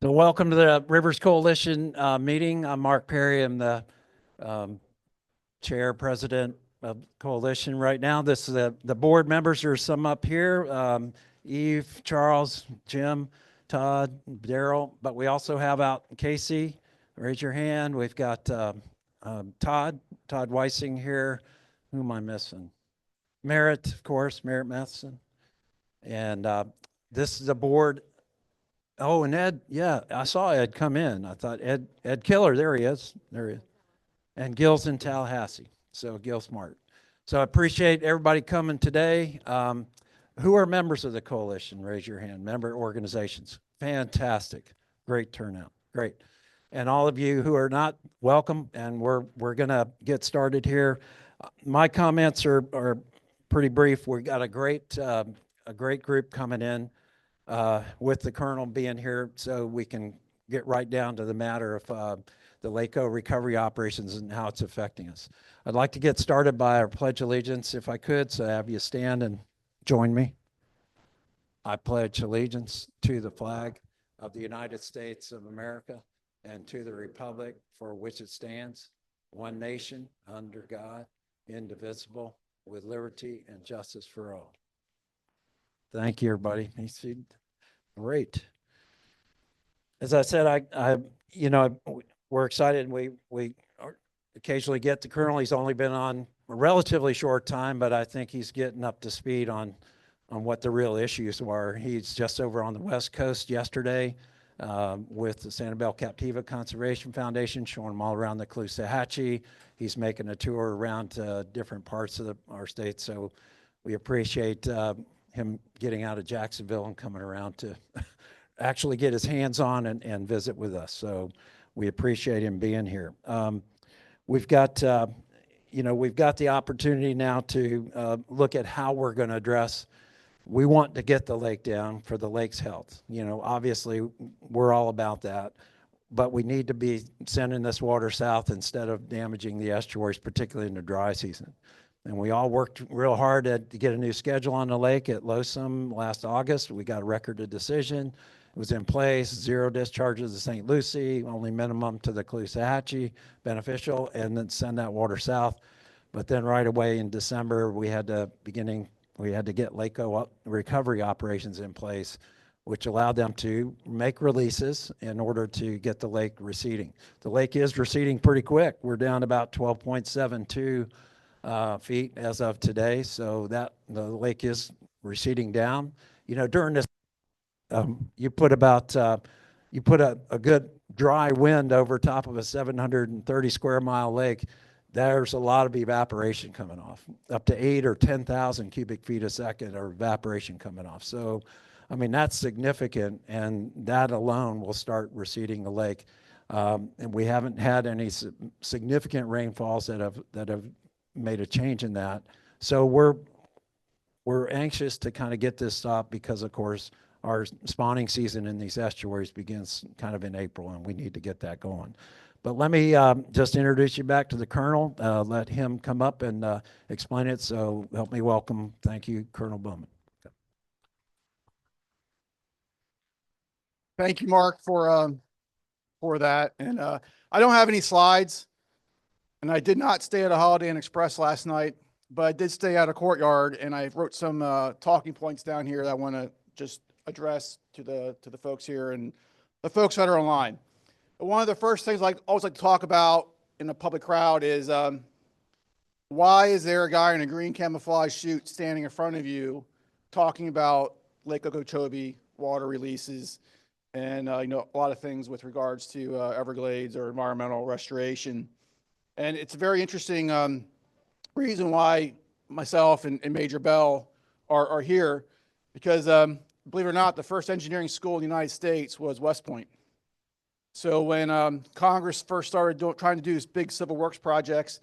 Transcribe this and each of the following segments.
So welcome to the Rivers Coalition meeting. I'm Mark Perry. I'm the chair president of coalition right now. This is the board members are some up here. Eve, Charles, Jim, Todd, Daryl, but we also have out Casey. Raise your hand. We've got Todd Weissing here. Who am I missing? Merritt, of course, Merritt Matheson. And this is the board. Oh, and Ed, yeah, I saw Ed come in. I thought Ed Killer, there he is. There he is. And Gil's in Tallahassee. So Gil Smart. So I appreciate everybody coming today. Who are members of the coalition? Raise your hand. Member organizations. Fantastic. Great turnout. Great. And all of you who are not, welcome. And we're gonna get started here. My comments are pretty brief. We got a great group coming in. With the colonel being here, so we can get right down to the matter of the LACO recovery operations and how it's affecting us. I'd like to get started by our Pledge Allegiance, if I could, so have you stand and join me. I pledge allegiance to the flag of the United States of America and to the republic for which it stands, one nation, under God, indivisible, with liberty and justice for all. Thank you, everybody. Great. As I said, we're excited. We occasionally get the colonel. He's only been on a relatively short time, but I think he's getting up to speed on what the real issues were. He's just over on the West Coast yesterday with the Sanibel Captiva Conservation Foundation, showing them all around the Caloosahatchee. He's making a tour around different parts of our state. So we appreciate him getting out of Jacksonville and coming around to actually get his hands on and visit with us. So we appreciate him being here. We've got the opportunity now to look at how we're going to address. We want to get the lake down for the lake's health. Obviously we're all about that, but we need to be sending this water south instead of damaging the estuaries, particularly in the dry season. And we all worked real hard to get a new schedule on the lake at LOSUM last August. We got a record of decision. It was in place, 0 discharges to St. Lucie, only minimum to the Caloosahatchee, beneficial, and then send that water south. But then right away in December, we had to get LACO recovery operations in place, which allowed them to make releases in order to get the lake receding. The lake is receding pretty quick. We're down about 12.72 feet as of today, so that the lake is receding down. During this, you put a good dry wind over top of a 730 square mile lake. There's a lot of evaporation coming off, up to 8 or 10,000 cubic feet a second of evaporation coming off. So, I mean, that's significant, and that alone will start receding the lake. And we haven't had any significant rainfalls that have made a change in that. So we're anxious to kind of get this stopped because, of course, our spawning season in these estuaries begins kind of in April, and we need to get that going. But let me just introduce you back to the colonel, let him come up and explain it. So help me welcome, thank you, Colonel Bowman. Thank you, Mark, for that. And I don't have any slides. And I did not stay at a Holiday Inn Express last night, but I did stay at a Courtyard, and I wrote some talking points down here that I want to just address to the folks here and the folks that are online. But one of the first things I always like to talk about in a public crowd is why is there a guy in a green camouflage suit standing in front of you talking about Lake Okeechobee water releases and a lot of things with regards to Everglades or environmental restoration. And it's a very interesting reason why myself and Major Bell are here, because believe it or not, the first engineering school in the United States was West Point. So when Congress first started trying to do these big civil works projects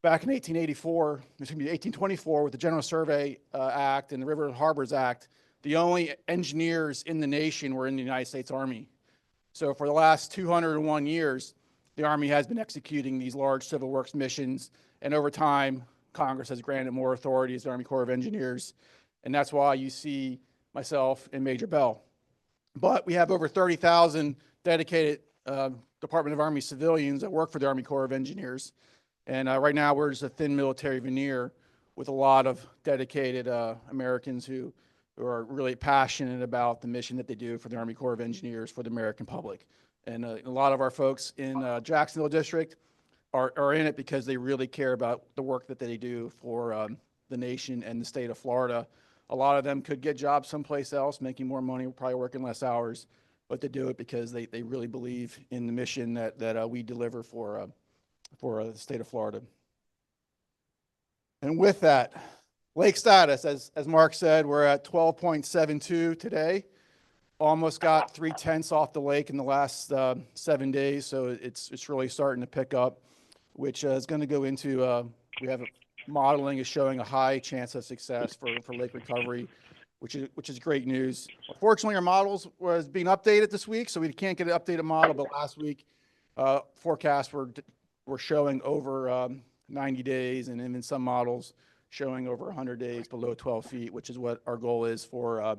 back in 1824 with the General Survey Act and the River and Harbors Act, the only engineers in the nation were in the United States Army. So for the last 201 years, the Army has been executing these large civil works missions, and over time, Congress has granted more authority as the Army Corps of Engineers, and that's why you see myself and Major Bell. but we have over 30,000 dedicated Department of Army civilians that work for the Army Corps of Engineers. And right now we're just a thin military veneer with a lot of dedicated Americans who are really passionate about the mission that they do for the Army Corps of Engineers for the American public. And a lot of our folks in Jacksonville District are in it because they really care about the work that they do for the nation and the state of Florida. A lot of them could get jobs someplace else, making more money, probably working less hours, but they do it because they really believe in the mission that we deliver for the state of Florida. And with that, lake status, as Mark said, we're at 12.72 today. Almost got 3/10 off the lake in the last 7 days, so it's really starting to pick up, which is going to go into, we have modeling is showing a high chance of success for lake recovery, which is great news. Unfortunately, our models was being updated this week, so we can't get an updated model, but last week forecasts were showing over 90 days, and in some models showing over 100 days below 12 feet, which is what our goal is for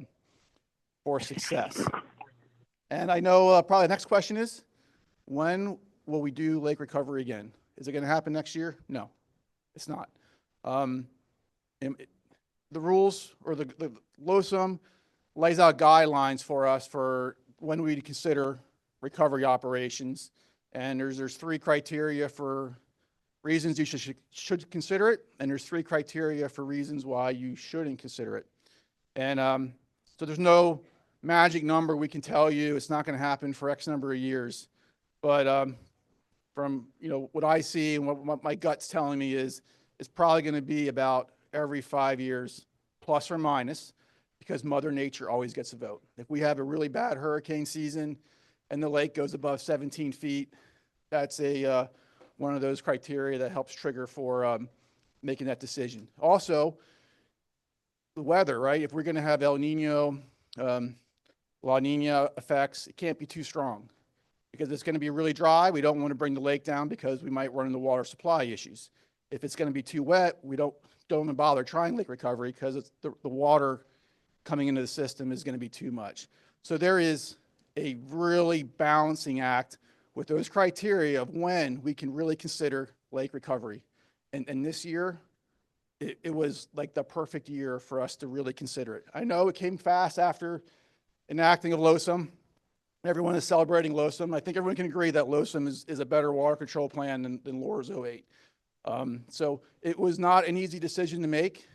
success. And I know probably the next question is, when will we do lake recovery again? Is it going to happen next year? No, it's not. The rules, or the LOSUM lays out guidelines for us for when we consider recovery operations. And there's 3 criteria for reasons you should consider it, and there's 3 criteria for reasons why you shouldn't consider it. And so there's no magic number we can tell you it's not going to happen for X number of years. But from what I see and what my gut's telling me is it's probably going to be about every 5 years, plus or minus, because Mother Nature always gets a vote. If we have a really bad hurricane season and the lake goes above 17 feet, that's one of those criteria that helps trigger for making that decision. Also, the weather, right? If we're going to have El Nino, La Nina effects, it can't be too strong because it's going to be really dry. We don't want to bring the lake down because we might run into water supply issues. If it's going to be too wet, we don't even bother trying lake recovery because it's the water coming into the system is going to be too much. So there is a really balancing act with those criteria of when we can really consider lake recovery. And this year, it was like the perfect year for us to really consider it. I know it came fast after enacting of LOSUM. Everyone is celebrating LOSUM. I think everyone can agree that LOSUM is a better water control plan than LORS 08. So it was not an easy decision to make.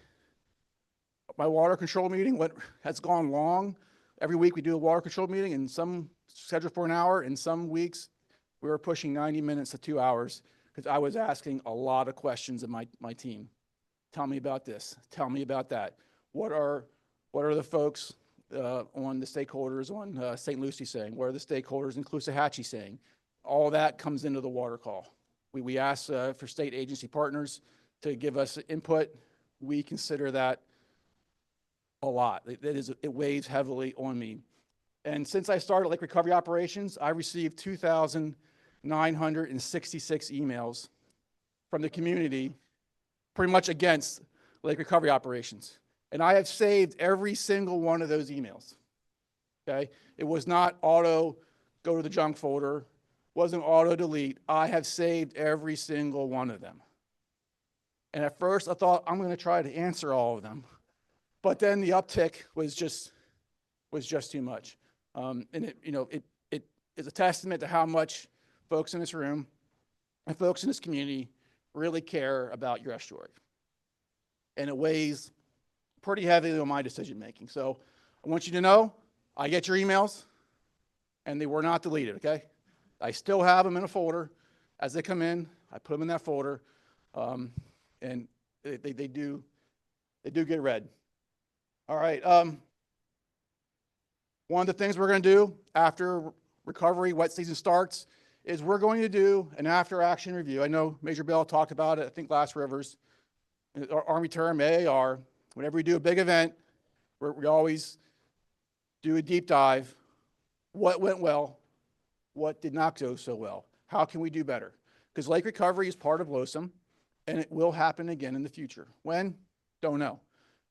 My water control meeting has gone long. Every week we do a water control meeting, and some scheduled for an hour, and some weeks we were pushing 90 minutes to 2 hours because I was asking a lot of questions of my team. Tell me about this. Tell me about that. What are the folks on the stakeholders on St. Lucie saying? What are the stakeholders in Caloosahatchee saying? All that comes into the water call. We ask for state agency partners to give us input. We consider that a lot. It weighs heavily on me. And since I started lake recovery operations, I received 2,966 emails from the community pretty much against lake recovery operations. And I have saved every single one of those emails, okay? It was not auto go to the junk folder, wasn't auto delete. I have saved every single one of them. And at first I thought I'm going to try to answer all of them, but then the uptick was just too much. And it is a testament to how much folks in this room and folks in this community really care about your estuary. And it weighs pretty heavily on my decision making. So I want you to know, I get your emails and they were not deleted, okay? I still have them in a folder. As they come in, I put them in that folder, and they do get read. All right. One of the things we're going to do after recovery, wet season starts, is we're going to do an after-action review. I know Major Bell talked about it, I think last Rivers. Our Army term, AAR, whenever we do a big event, we always do a deep dive. What went well? What did not go so well? How can we do better? Because lake recovery is part of LOSUM, and it will happen again in the future. When? Don't know.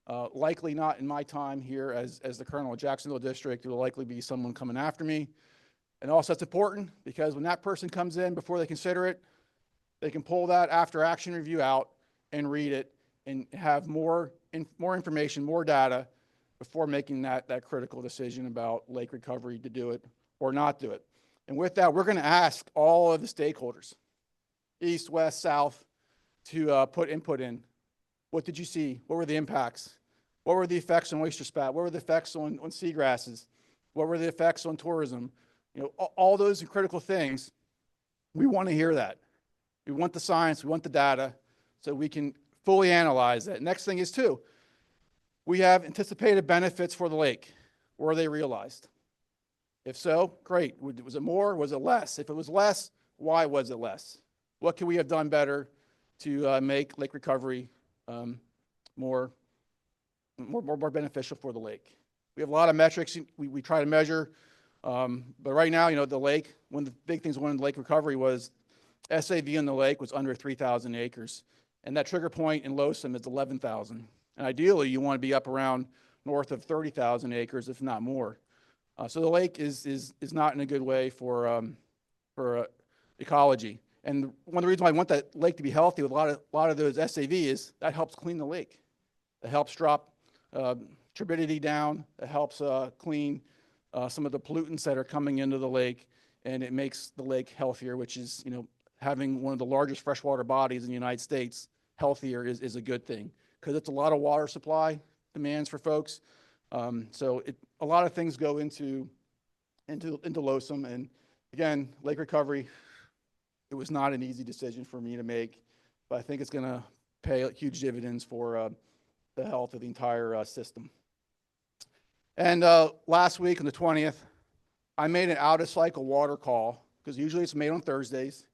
Likely not in my time here as the colonel of Jacksonville District. There will likely be someone coming after me. And also that's important because when that person comes in, before they consider it, they can pull that after action review out and read it and have more information, more data before making that critical decision about lake recovery to do it or not do it. And with that, we're going to ask all of the stakeholders, east, west, south, to put input in. What did you see? What were the impacts? What were the effects on oyster spat? What were the effects on seagrasses? What were the effects on tourism? You know, all those critical things. We want to hear that. We want the science. We want the data so we can fully analyze that. Next thing is, too, we have anticipated benefits for the lake. Were they realized? If so, great. Was it more? Was it less? If it was less, why was it less? What could we have done better to make lake recovery more beneficial for the lake? We have a lot of metrics we try to measure, but right now, you know, the lake, one of the big things we wanted in lake recovery was SAV in the lake was under 3,000 acres, and that trigger point in Losum is 11,000. And ideally, you want to be up around north of 30,000 acres, if not more. So the lake is not in a good way for ecology. And one of the reasons why I want that lake to be healthy with a lot of those SAV is that helps clean the lake. It helps drop turbidity down. It helps clean some of the pollutants that are coming into the lake, and it makes the lake healthier, which is, you know, having one of the largest freshwater bodies in the United States healthier is a good thing because it's a lot of water supply demands for folks. So a lot of things go into Losum, and again, lake recovery. It was not an easy decision for me to make, but I think it's going to pay huge dividends for the health of the entire system. And last week on the 20th, I made an out-of-cycle water call because usually it's made on Thursdays,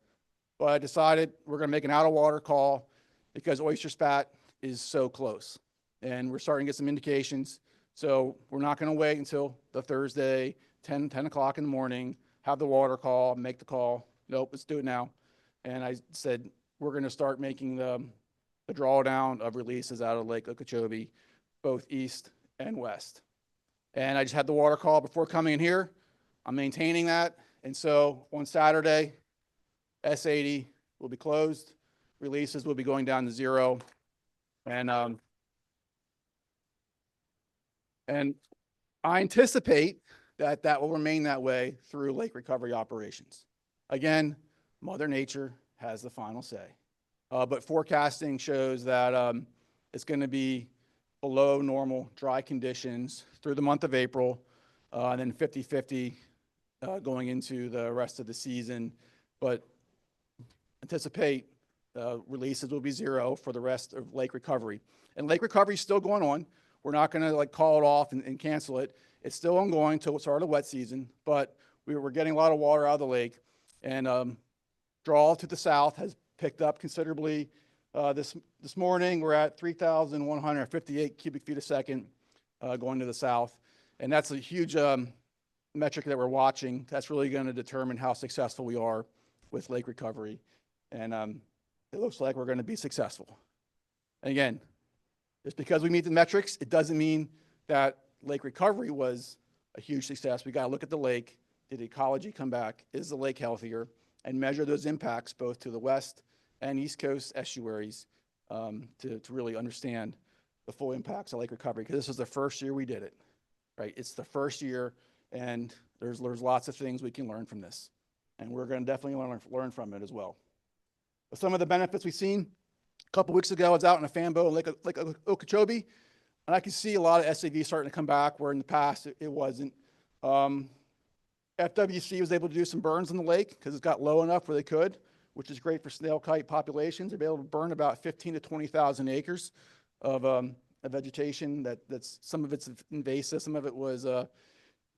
but I decided we're going to make an out-of-water call because oyster spat is so close, and we're starting to get some indications. So we're not going to wait until the Thursday, 10 o'clock in the morning, have the water call, make the call. Nope, let's do it now. And I said, we're going to start making the drawdown of releases out of Lake Okeechobee, both east and west. And I just had the water call before coming in here. I'm maintaining that. And so on Saturday, S80 will be closed. Releases will be going down to zero. And I anticipate that will remain that way through lake recovery operations. Again, Mother Nature has the final say. But forecasting shows that it's going to be below normal dry conditions through the month of April, and then 50-50 going into the rest of the season. But anticipate releases will be zero for the rest of lake recovery. And lake recovery is still going on. We're not going to like call it off and cancel it. It's still ongoing until it's start of wet season, but we're getting a lot of water out of the lake. And draw to the south has picked up considerably. This morning, we're at 3,158 cubic feet a second going to the south. And that's a huge metric that we're watching. That's really going to determine how successful we are with lake recovery. And it looks like we're going to be successful. And again, just because we meet the metrics, it doesn't mean that lake recovery was a huge success. We got to look at the lake. Did ecology come back? Is the lake healthier? And measure those impacts both to the west and east coast estuaries to really understand the full impacts of lake recovery. Because this is the first year we did it, right? It's the first year, and there's lots of things we can learn from this. And we're going to definitely learn from it as well. But some of the benefits we've seen, a couple weeks ago, I was out in a fan boat in Lake Okeechobee, and I could see a lot of SAV starting to come back where in the past it wasn't. FWC was able to do some burns in the lake because it got low enough where they could, which is great for snail kite populations. They're able to burn about 15 to 20,000 acres of vegetation. That's some of it's invasive, some of it was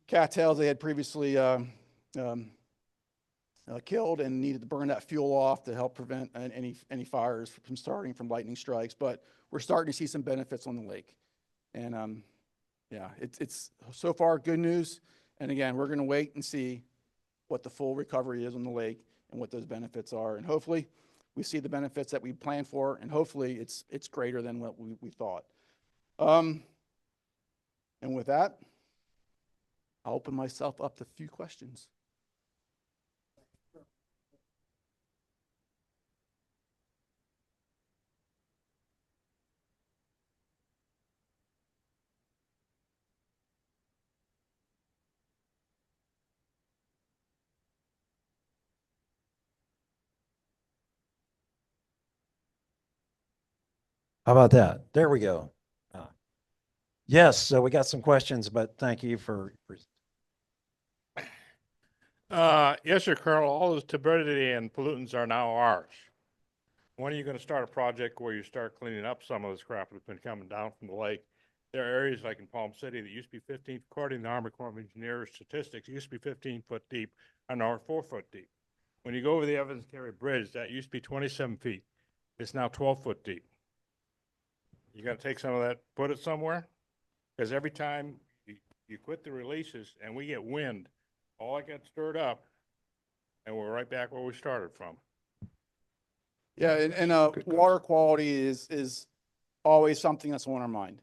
cattails they had previously killed and needed to burn that fuel off to help prevent any fires from starting from lightning strikes. But we're starting to see some benefits on the lake, and yeah, it's so far good news. And again, we're going to wait and see what the full recovery is on the lake and what those benefits are. And hopefully we see the benefits that we planned for, and hopefully it's greater than what we thought. And with that, I'll open myself up to a few questions. How about that? There we go. Yes, so we got some questions, but thank you for Yes, sir, Colonel. All this turbidity and pollutants are now ours. When are you going to start a project where you start cleaning up some of this crap that's been coming down from the lake? There are areas like in Palm City that used to be 15, according to the Army Corps of Engineers statistics, it used to be 15-foot deep, and now 4-foot deep. When you go over the Evans Carey Bridge, that used to be 27 feet. It's now 12-foot deep. You got to take some of that, put it somewhere, because every time you quit the releases and we get wind, all that got stirred up, and we're right back where we started from. Yeah, and water quality is always something that's on our mind.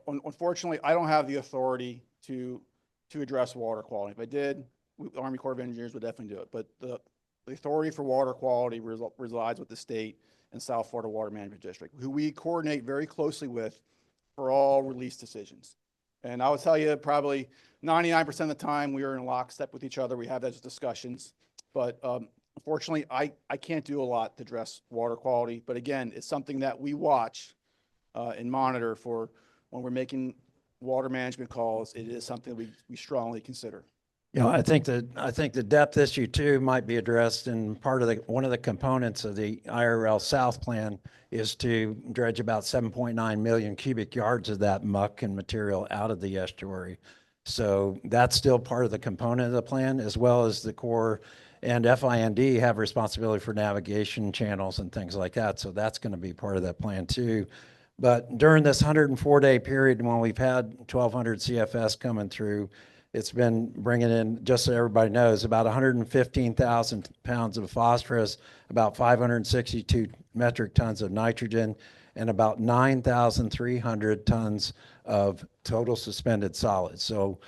Unfortunately, I don't have the authority to address water quality. If I did, the Army Corps of Engineers would definitely do it. But the authority for water quality resides with the state and South Florida Water Management District, who we coordinate very closely with for all release decisions. And I will tell you, probably 99% of the time, we are in lockstep with each other. We have those discussions. But unfortunately, I can't do a lot to address water quality. But again, it's something that we watch and monitor for when we're making water management calls. It is something we strongly consider. You know, I think the depth issue too might be addressed, and part of one of the components of the IRL South plan is to dredge about 7.9 million cubic yards of that muck and material out of the estuary. So that's still part of the component of the plan, as well as the Corps and FIND have responsibility for navigation channels and things like that. So that's going to be part of that plan too. But during this 104-day period, when we've had 1,200 CFS coming through, it's been bringing in, just so everybody knows, about 115,000 pounds of phosphorus, about 562 metric tons of nitrogen, and about 9,300 tons of total suspended solids. So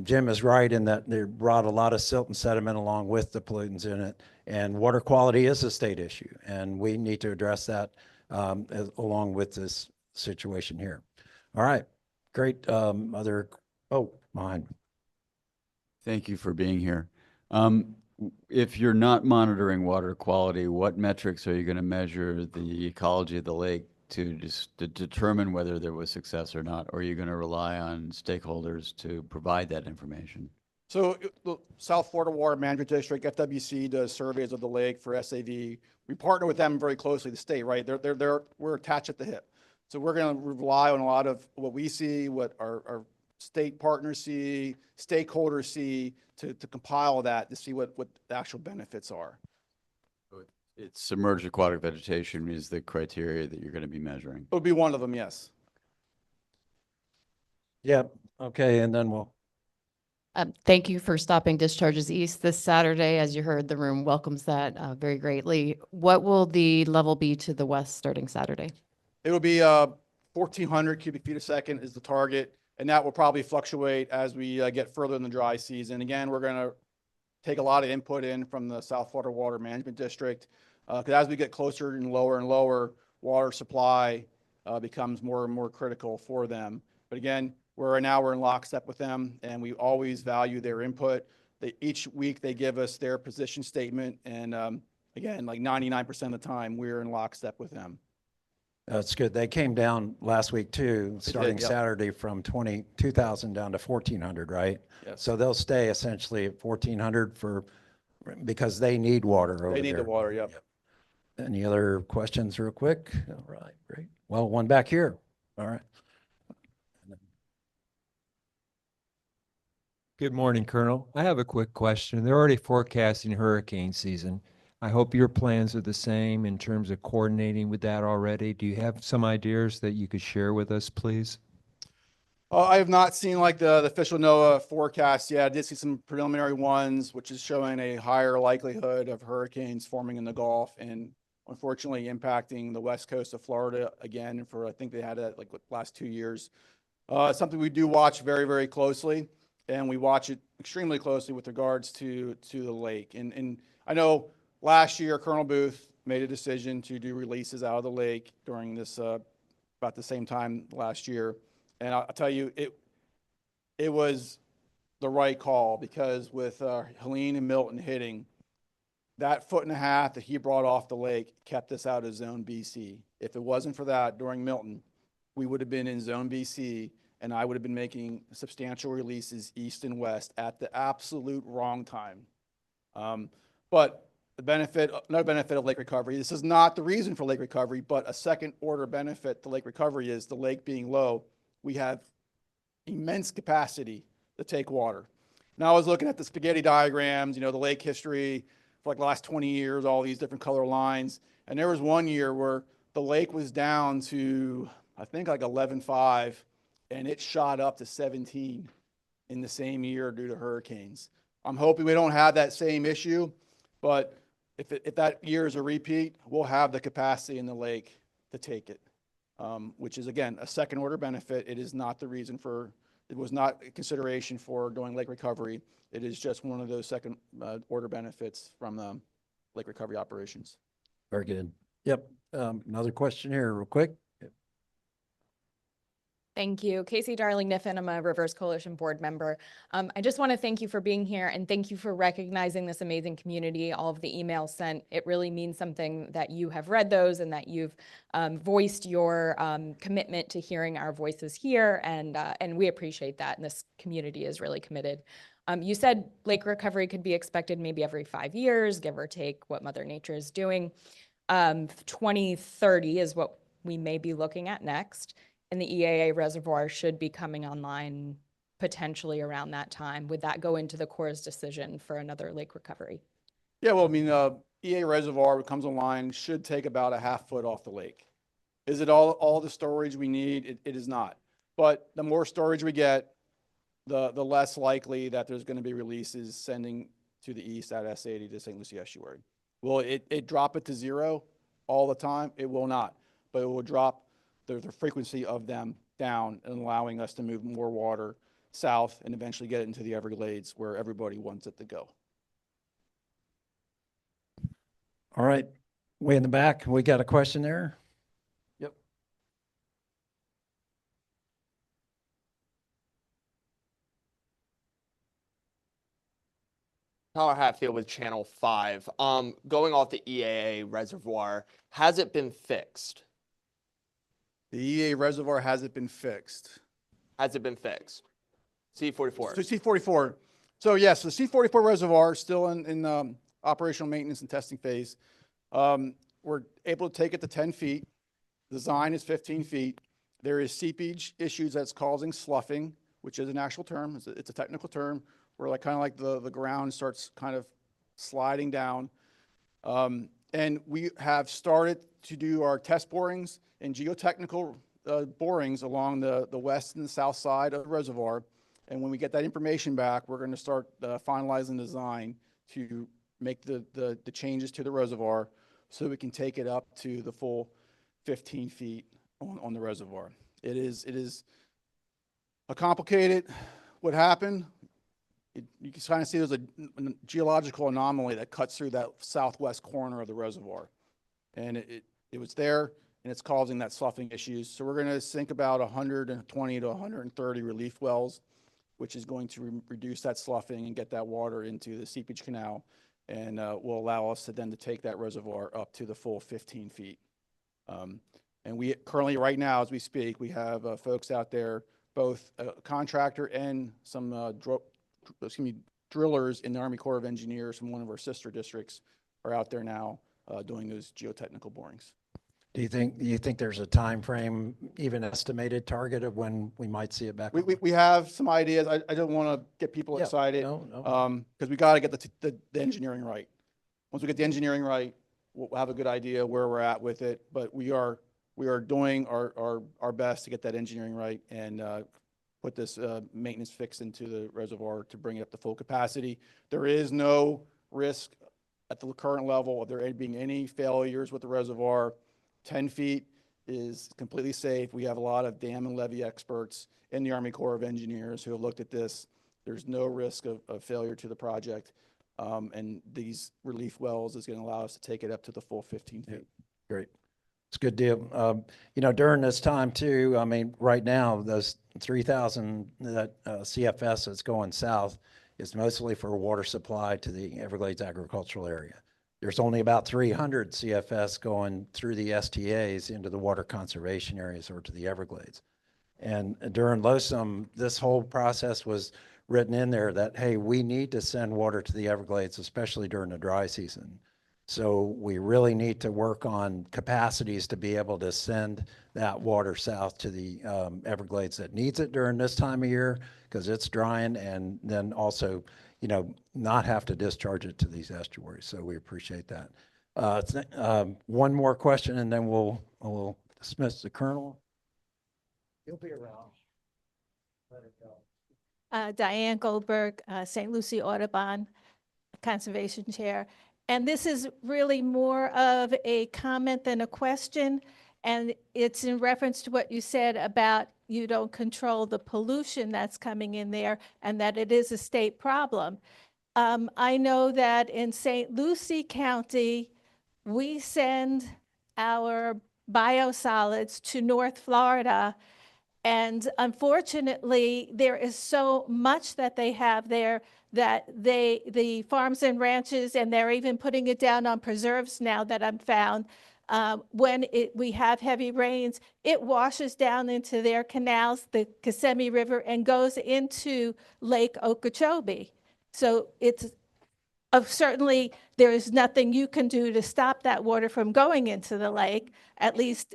Jim is right in that they brought a lot of silt and sediment along with the pollutants in it. And water quality is a state issue, and we need to address that along with this situation here. All right, great. Behind. Thank you for being here. If you're not monitoring water quality, what metrics are you going to measure the ecology of the lake to determine whether there was success or not? Or are you going to rely on stakeholders to provide that information? So the South Florida Water Management District, FWC, does surveys of the lake for SAV. We partner with them very closely, the state, right? We're attached at the hip. So we're going to rely on a lot of what we see, what our state partners see, stakeholders see, to compile that to see what the actual benefits are. It's submerged aquatic vegetation is the criteria that you're going to be measuring. It would be one of them, yes. Yep. Okay, and then we'll. Thank you for stopping Discharges East this Saturday. As you heard, the room welcomes that very greatly. What will the level be to the west starting Saturday? It will be 1,400 cubic feet a second is the target, and that will probably fluctuate as we get further in the dry season. Again, we're going to take a lot of input in from the South Florida Water Management District, because as we get closer and lower, water supply becomes more and more critical for them. But again, right now we're in lockstep with them, and we always value their input. Each week they give us their position statement, and again, like 99% of the time, we're in lockstep with them. That's good. They came down last week too, starting yep. Saturday from 22,000 down to 1,400, right? Yes. So they'll stay essentially at 1,400 because they need water over there. They need the water, yep. Any other questions real quick? All right, great. Well, one back here. All right. Good morning, Colonel. I have a quick question. They're already forecasting hurricane season. I hope your plans are the same in terms of coordinating with that already. Do you have some ideas that you could share with us, please? I have not seen like the official NOAA forecast yet. I did see some preliminary ones, which is showing a higher likelihood of hurricanes forming in the Gulf and unfortunately impacting the west coast of Florida again for, I think they had it like what, last 2 years. Something we do watch very, very closely, and we watch it extremely closely with regards to the lake. And I know last year Colonel Booth made a decision to do releases out of the lake during this about the same time last year, and I'll tell you it was the right call, because with Helene and Milton hitting, that 1.5 feet that he brought off the lake kept us out of zone BC. If it wasn't for that during Milton, we would have been in zone BC, and I would have been making substantial releases east and west at the absolute wrong time. But the benefit, no benefit of lake recovery, this is not the reason for lake recovery, but a second order benefit to lake recovery is the lake being low. We have immense capacity to take water. Now I was looking at the spaghetti diagrams, you know, the lake history for like the last 20 years, all these different color lines. And there was one year where the lake was down to, I think like 11.5, and it shot up to 17 in the same year due to hurricanes. I'm hoping we don't have that same issue, but if that year is a repeat, we'll have the capacity in the lake to take it, which is, again, a second order benefit. It is not the reason for, it was not a consideration for doing lake recovery. It is just one of those second order benefits from lake recovery operations. Very good. Yep. Another question here real quick. Thank you. Casey Darling Niffen, I'm a Rivers Coalition board member. I just want to thank you for being here, and thank you for recognizing this amazing community, all of the emails sent. It really means something that you have read those and that you've voiced your commitment to hearing our voices here, and we appreciate that, and this community is really committed. You said lake recovery could be expected maybe every 5 years, give or take what Mother Nature is doing. 2030 is what we may be looking at next. And the EAA reservoir should be coming online potentially around that time. Would that go into the Corps' decision for another lake recovery? Yeah, well, I mean, EA reservoir comes online, should take about a 1/2 foot off the lake. Is it all the storage we need? It is not. But the more storage we get, the less likely that there's going to be releases sending to the east at S80 to St. Lucie Estuary. Will it drop it to 0 all the time? It will not, but it will drop the frequency of them down and allowing us to move more water south and eventually get it into the Everglades where everybody wants it to go. All right. Way in the back, we got a question there. Yep. Tyler Hatfield with Channel 5. Going off the EAA reservoir, has it been fixed? The EA reservoir hasn't been fixed. Has it been fixed? C44. So C44. So yes, the C44 reservoir is still in operational maintenance and testing phase. We're able to take it to 10 feet. Design is 15 feet. There is seepage issues that's causing sloughing, which is an actual term. It's a technical term where like kind of like the ground starts kind of sliding down. And we have started to do our test borings and geotechnical borings along the west and the south side of the reservoir. And when we get that information back, we're going to start finalizing the design to make the changes to the reservoir so we can take it up to the full 15 feet on the reservoir. It is a complicated what happened. You can kind of see there's a geological anomaly that cuts through that southwest corner of the reservoir. And it was there, and it's causing that sloughing issues. So we're going to sink about 120 to 130 relief wells, which is going to reduce that sloughing and get that water into the seepage canal, and will allow us to then to take that reservoir up to the full 15 feet. And we currently, right now, as we speak, we have folks out there, both a contractor and some drillers in the Army Corps of Engineers from one of our sister districts are out there now doing those geotechnical borings. Do you think there's a time frame, even estimated target of when we might see it back? We have some ideas. I don't want to get people Yeah, excited because we got to get the engineering right. Once we get the engineering right, we'll have a good idea where we're at with it. But we are doing our best to get that engineering right and put this maintenance fix into the reservoir to bring it up to full capacity. There is no risk at the current level, if there being any failures with the reservoir, 10 feet is completely safe. We have a lot of dam and levee experts in the Army Corps of Engineers who have looked at this. There's no risk of failure to the project. And these relief wells is going to allow us to take it up to the full 15 feet. Great. It's a good deal. You know, during this time too, I mean, right now, those 3,000 that CFS that's going south is mostly for water supply to the Everglades agricultural area. There's only about 300 CFS going through the STAs into the water conservation areas or to the Everglades. And during LOSUM, this whole process was written in there that, hey, we need to send water to the Everglades, especially during the dry season. So we really need to work on capacities to be able to send that water south to the Everglades that needs it during this time of year because it's drying, and then also, you know, not have to discharge it to these estuaries. So we appreciate that. One more question, and then we'll dismiss the Colonel. He'll be around. Let it go. Diane Goldberg, St. Lucie Audubon Conservation Chair. And this is really more of a comment than a question. And it's in reference to what you said about you don't control the pollution that's coming in there and that it is a state problem. I know that in St. Lucie County, we send our biosolids to North Florida. And unfortunately, there is so much that they have there that the farms and ranches, and they're even putting it down on preserves now that I've found, when we have heavy rains, it washes down into their canals, the Kissimmee River, and goes into Lake Okeechobee. So it's certainly there is nothing you can do to stop that water from going into the lake. At least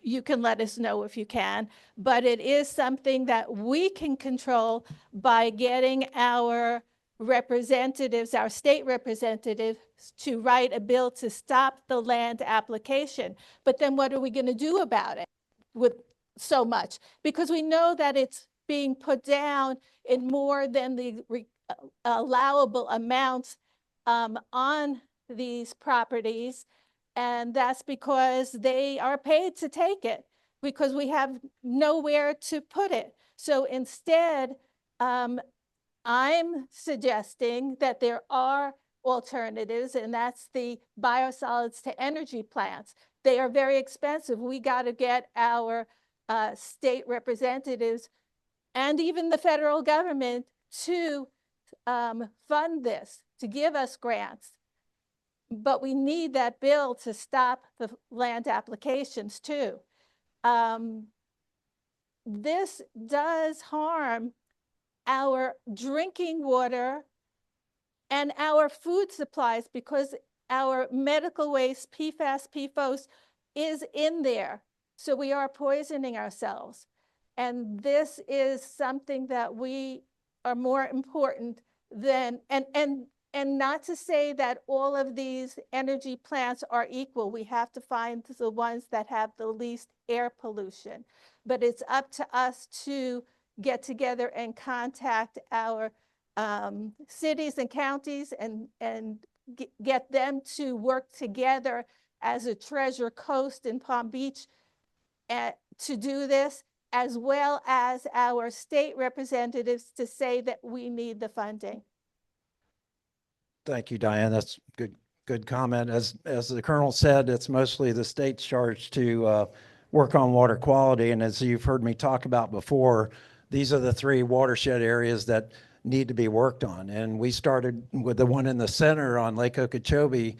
you can let us know if you can, but it is something that we can control by getting our representatives, our state representatives, to write a bill to stop the land application. But then what are we going to do about it with so much? Because we know that it's being put down in more than the allowable amounts on these properties. And that's because they are paid to take it because we have nowhere to put it. So instead, I'm suggesting that there are alternatives, and that's the biosolids to energy plants. They are very expensive. We got to get our state representatives and even the federal government to fund this, to give us grants. But we need that bill to stop the land applications too. This does harm our drinking water and our food supplies because our medical waste, PFAS, PFOS, is in there. So we are poisoning ourselves. And this is something that we are more important than, and not to say that all of these energy plants are equal. We have to find the ones that have the least air pollution. But it's up to us to get together and contact our cities and counties and get them to work together as a Treasure Coast in Palm Beach to do this, as well as our state representatives to say that we need the funding. Thank you, Diane. That's good comment. As the Colonel said, it's mostly the state's charge to work on water quality. And as you've heard me talk about before, these are the 3 watershed areas that need to be worked on. And we started with the one in the center on Lake Okeechobee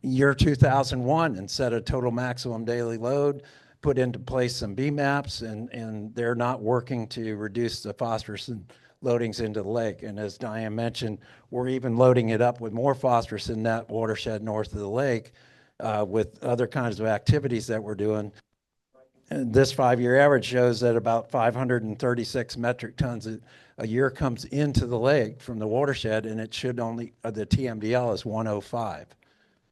year 2001 and set a total maximum daily load, put into place some BMAPs, and they're not working to reduce the phosphorus and loadings into the lake. And as Diane mentioned, we're even loading it up with more phosphorus in that watershed north of the lake with other kinds of activities that we're doing. And this 5-year average shows that about 536 metric tons a year comes into the lake from the watershed, and it should only, the TMDL is 105.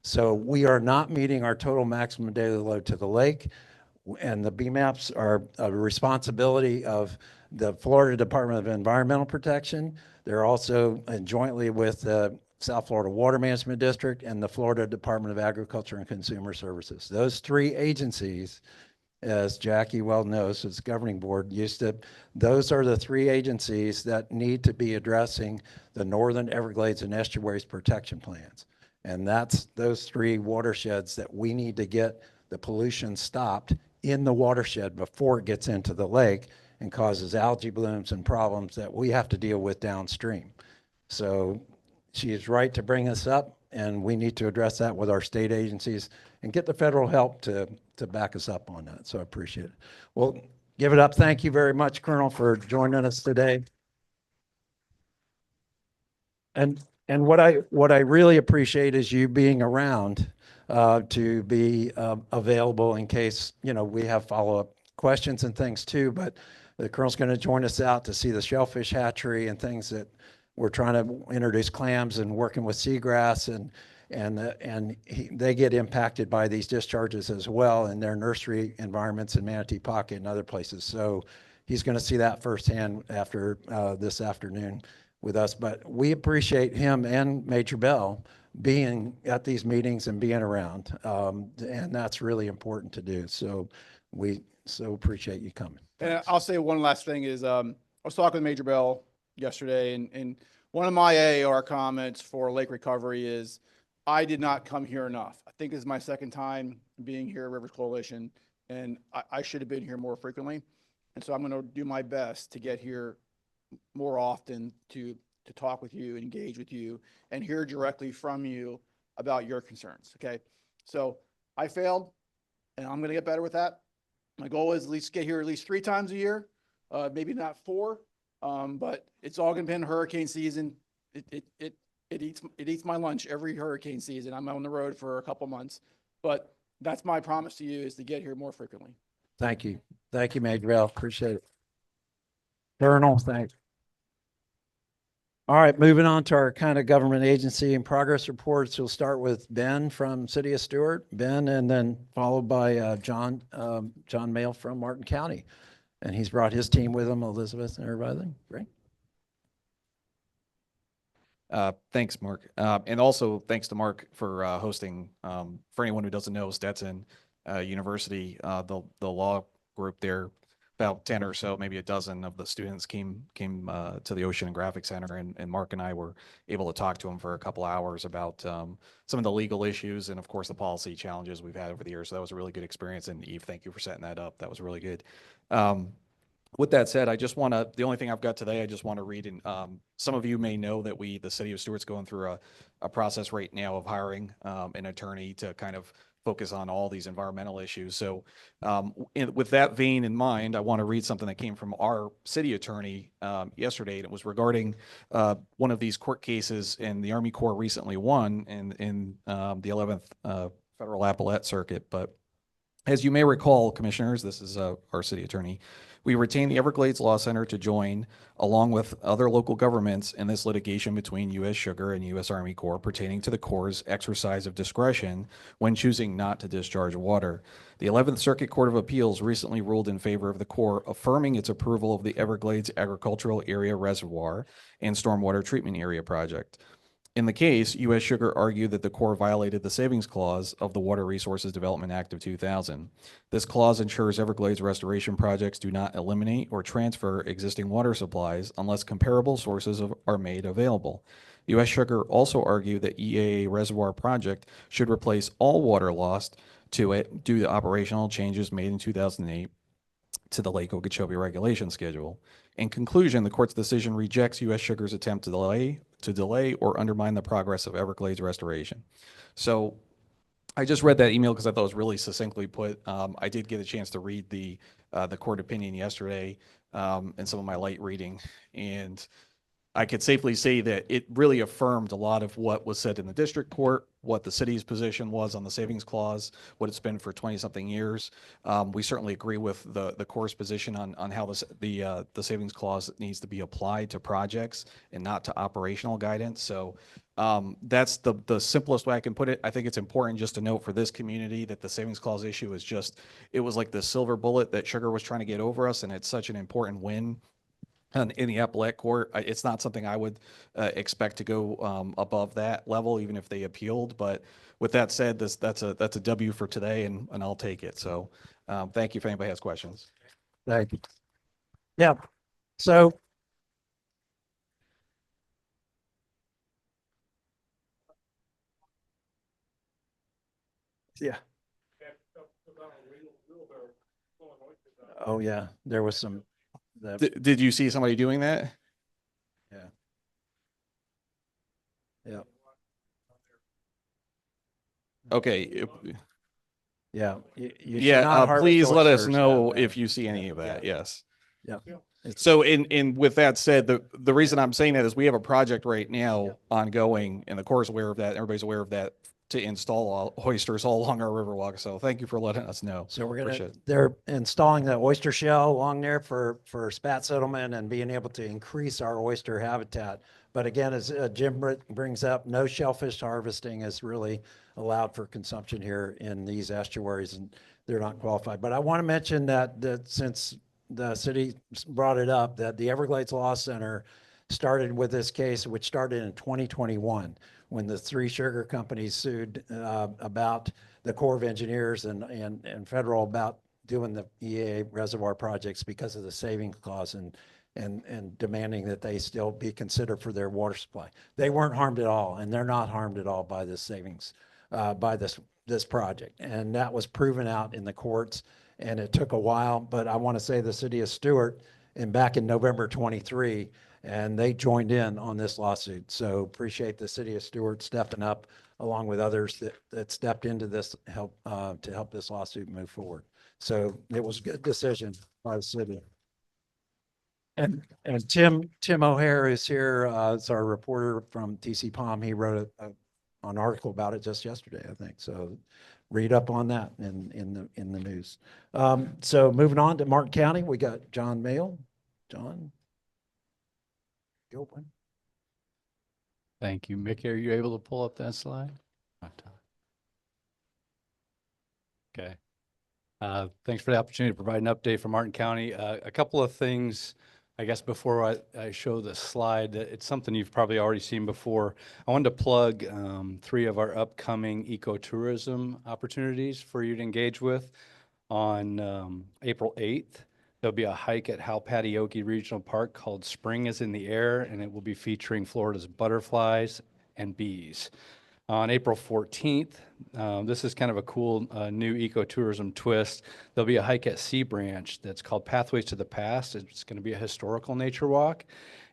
So we are not meeting our total maximum daily load to the lake, and the BMAPs are a responsibility of the Florida Department of Environmental Protection. They're also jointly with the South Florida Water Management District, and the Florida Department of Agriculture and Consumer Services. Those three agencies, as Jackie well knows, as governing board those are the three agencies that need to be addressing the Northern Everglades and Estuaries protection plans. And that's those three watersheds that we need to get the pollution stopped in the watershed before it gets into the lake and causes algae blooms and problems that we have to deal with downstream. So she is right to bring us up, and we need to address that with our state agencies and get the federal help to back us up on that. So I appreciate it. Well, give it up. Thank you very much, Colonel, for joining us today. And what I really appreciate is you being around to be available in case, you know, we have follow-up questions and things too. But the Colonel's going to join us out to see the shellfish hatchery and things that we're trying to introduce clams and working with seagrass, and they get impacted by these discharges as well in their nursery environments in Manatee Pocket and other places. So he's going to see that firsthand after this afternoon with us. But we appreciate him and Major Bell being at these meetings and being around, and that's really important to do. So we so appreciate you coming. And I'll say one last thing is, I was talking with Major Bell yesterday, and one of my AAR comments for lake recovery is, I did not come here enough. I think this is my second time being here at Rivers Coalition, and I should have been here more frequently. And so I'm going to do my best to get here more often to talk with you and engage with you and hear directly from you about your concerns. Okay. So I failed, and I'm going to get better with that. My goal is at least get here at least 3 times a year, maybe not 4, but it's all going to be in hurricane season. It eats my lunch every hurricane season. I'm on the road for a couple months, but that's my promise to you, is to get here more frequently. Thank you. Thank you, Major Bell. Appreciate it. Colonel, thanks. All right, moving on to our kind of government agency and progress reports. We'll start with Ben from City of Stewart, Ben, and then followed by John Mayle from Martin County. And he's brought his team with him, Elizabeth and everybody. Great. Thanks, Mark. And also thanks to Mark for hosting, for anyone who doesn't know, Stetson University, the law group there, about 10 or so, maybe a dozen of the students came to the Oceanographic Center, and Mark and I were able to talk to them for a couple hours about some of the legal issues and, of course, the policy challenges we've had over the years. So that was a really good experience. And Eve, thank you for setting that up. That was really good. With that said, the only thing I've got today, I just want to read, and some of you may know that the City of Stewart's going through a process right now of hiring an attorney to kind of focus on all these environmental issues. So with that vein in mind, I want to read something that came from our city attorney yesterday, and it was regarding one of these court cases, and the Army Corps recently won in the 11th Federal Appellate Circuit. But as you may recall, commissioners, this is our city attorney, we retained the Everglades Law Center to join, along with other local governments, in this litigation between U.S. Sugar and U.S. Army Corps pertaining to the Corps' exercise of discretion when choosing not to discharge water. The 11th Circuit Court of Appeals recently ruled in favor of the Corps, affirming its approval of the Everglades Agricultural Area Reservoir and Stormwater Treatment Area project. In the case, U.S. Sugar argued that the Corps violated the Savings Clause of the Water Resources Development Act of 2000. This clause ensures Everglades restoration projects do not eliminate or transfer existing water supplies unless comparable sources are made available. U.S. Sugar also argued that EAA Reservoir project should replace all water lost to it due to operational changes made in 2008 to the Lake Okeechobee regulation schedule. In conclusion, the court's decision rejects U.S. Sugar's attempt to delay or undermine the progress of Everglades restoration. So I just read that email because I thought it was really succinctly put. I did get a chance to read the court opinion yesterday and some of my light reading, and I could safely say that it really affirmed a lot of what was said in the district court, what the city's position was on the savings clause, what it's been for 20-something years. We certainly agree with the Corps' position on how the savings clause needs to be applied to projects and not to operational guidance. So that's the simplest way I can put it. I think it's important just to note for this community that the savings clause issue is it was like the silver bullet that Sugar was trying to get over us, and it's such an important win in the appellate court. It's not something I would expect to go above that level, even if they appealed. But with that said, that's a W for today, and I'll take it. So thank you if anybody has questions. Thank you. Yeah. So yeah. Oh yeah, there was some. Did you see somebody doing that? Yeah. Yeah. Okay. Yeah. You should Yeah. not harvest Please let us oysters that know way. if you see any of that. Yeah. Yes. Yeah. It's, So in with that said, the reason I'm saying that is we have a project right now ongoing, and the Corps is aware of that. Everybody's aware of that, to install oysters all along our Riverwalk. So thank you for letting us know. so we're Appreciate gonna, it. they're installing the oyster shell along there for spat settlement and being able to increase our oyster habitat. But again, as Jim brings up, no shellfish harvesting is really allowed for consumption here in these estuaries, and they're not qualified. But I want to mention that since the city brought it up, that the Everglades Law Center started with this case, which started in 2021, when the 3 sugar companies sued about the Corps of Engineers and federal about doing the EAA reservoir projects because of the savings clause and demanding that they still be considered for their water supply. They weren't harmed at all, and they're not harmed at all by this savings, by this project. And that was proven out in the courts, and it took a while, but I want to say the city of Stewart, and back in November 23, and they joined in on this lawsuit. So appreciate the city of Stewart stepping up along with others that stepped into this help to help this lawsuit move forward. So it was a good decision by the city. And Tim O'Hare is here. It's our reporter from TC Palm. He wrote an article about it just yesterday, I think. So read up on that in the news. So moving on to Martin County, we got John Mayle. John. Gilpin. Thank you. Mickey, are you able to pull up that slide? Okay. Thanks for the opportunity to provide an update from Martin County. A couple of things, I guess, before I show the slide. It's something you've probably already seen before. I wanted to plug 3 of our upcoming ecotourism opportunities for you to engage with. On April 8th, there'll be a hike at Halpatioke Regional Park called Spring is in the Air, and it will be featuring Florida's butterflies and bees. On April 14th, this is kind of a cool new ecotourism twist. There'll be a hike at Sea Branch that's called Pathways to the Past. It's going to be a historical nature walk.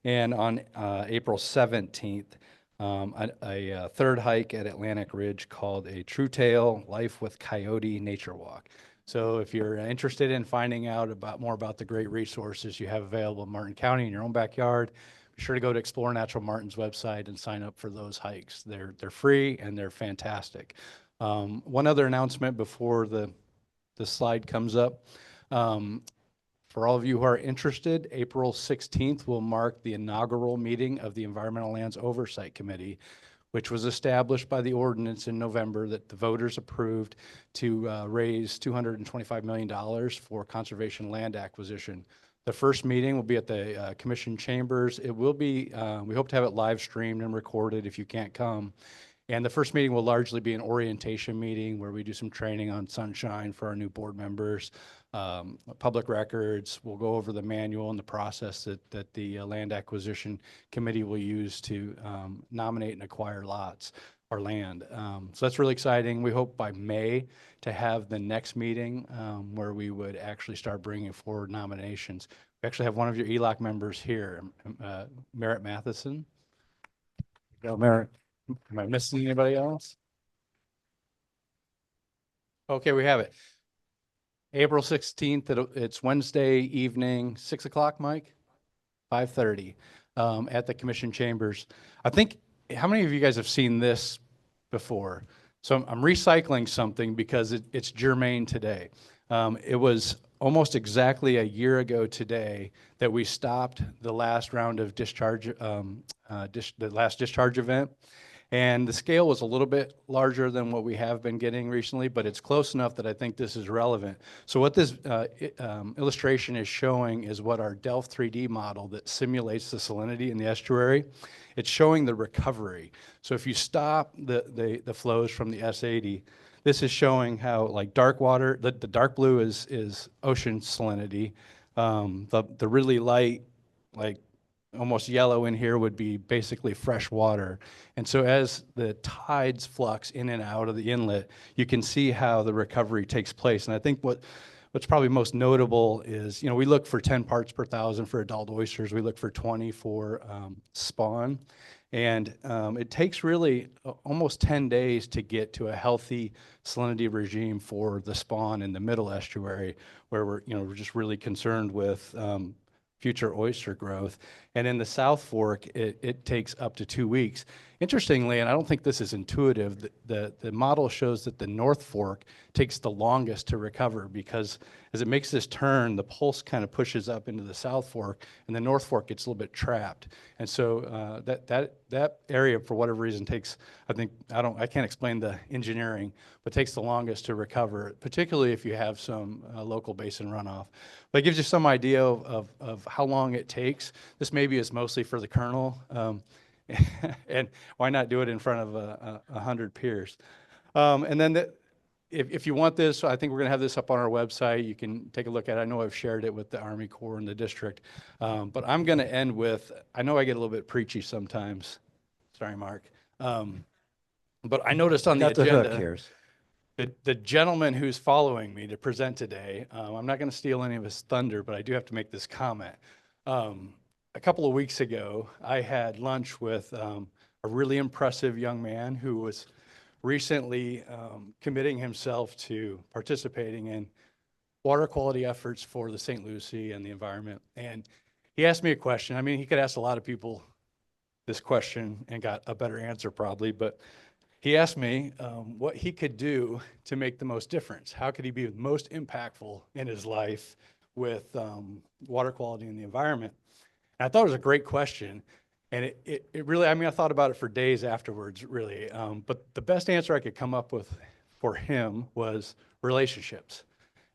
And on April 17th, a third hike at Atlantic Ridge called a True Tale Life with Coyote Nature Walk. So if you're interested in finding out more about the great resources you have available in Martin County in your own backyard, be sure to go to Explore Natural Martin's website and sign up for those hikes. They're free and they're fantastic. One other announcement before the slide comes up. For all of you who are interested, April 16th will mark the inaugural meeting of the Environmental Lands Oversight Committee, which was established by the ordinance in November that the voters approved to raise $225 million for conservation land acquisition. The first meeting will be at the Commission Chambers. It will be, we hope to have it live streamed and recorded if you can't come. And the first meeting will largely be an orientation meeting where we do some training on sunshine for our new board members, public records. We'll go over the manual and the process that the Land Acquisition Committee will use to nominate and acquire lots or land. So that's really exciting. We hope by May to have the next meeting where we would actually start bringing forward nominations. We actually have one of your ELOC members here, Merritt Matheson. Go, Merritt. Am I missing anybody else? Okay, we have it. April 16th, it's Wednesday evening, 6 o'clock, Mike? 5:30 at the Commission Chambers. I think, how many of you guys have seen this before? So I'm recycling something because it's germane today. It was almost exactly a year ago today that we stopped the last round of discharge, the last discharge event. And the scale was a little bit larger than what we have been getting recently, but it's close enough that I think this is relevant. So what this illustration is showing is what our Delft 3D model that simulates the salinity in the estuary, it's showing the recovery. So if you stop the flows from the S80, this is showing how like dark water, the dark blue is ocean salinity. The really light, like almost yellow in here would be basically fresh water. And so as the tides flux in and out of the inlet, you can see how the recovery takes place. And I think what's probably most notable is, we look for 10 parts per thousand for adult oysters. We look for 20 for spawn. And it takes really almost 10 days to get to a healthy salinity regime for the spawn in the middle estuary, where we're just really concerned with future oyster growth. And in the South Fork, it takes up to 2 weeks. Interestingly, and I don't think this is intuitive, the model shows that the North Fork takes the longest to recover, because as it makes this turn, the pulse kind of pushes up into the South Fork, and the North Fork gets a little bit trapped. And so that area, for whatever reason, takes, I can't explain the engineering, but takes the longest to recover, particularly if you have some local basin runoff. But it gives you some idea of how long it takes. This maybe is mostly for the kernel. And why not do it in front of 100 peers? And then if you want this, I think we're going to have this up on our website. You can take a look at it. I know I've shared it with the Army Corps and the district. But I'm going to end with, I know I get a little bit preachy sometimes. Sorry, Mark. But I noticed on the Got the hook agenda, here. the gentleman who's following me to present today, I'm not going to steal any of his thunder, but I do have to make this comment. A couple of weeks ago, I had lunch with a really impressive young man who was recently committing himself to participating in water quality efforts for the St. Lucie and the environment. And he asked me a question. I mean, he could ask a lot of people this question and got a better answer probably, but he asked me what he could do to make the most difference. How could he be most impactful in his life with water quality and the environment? And I thought it was a great question. And it really, I thought about it for days afterwards, really. But the best answer I could come up with for him was relationships.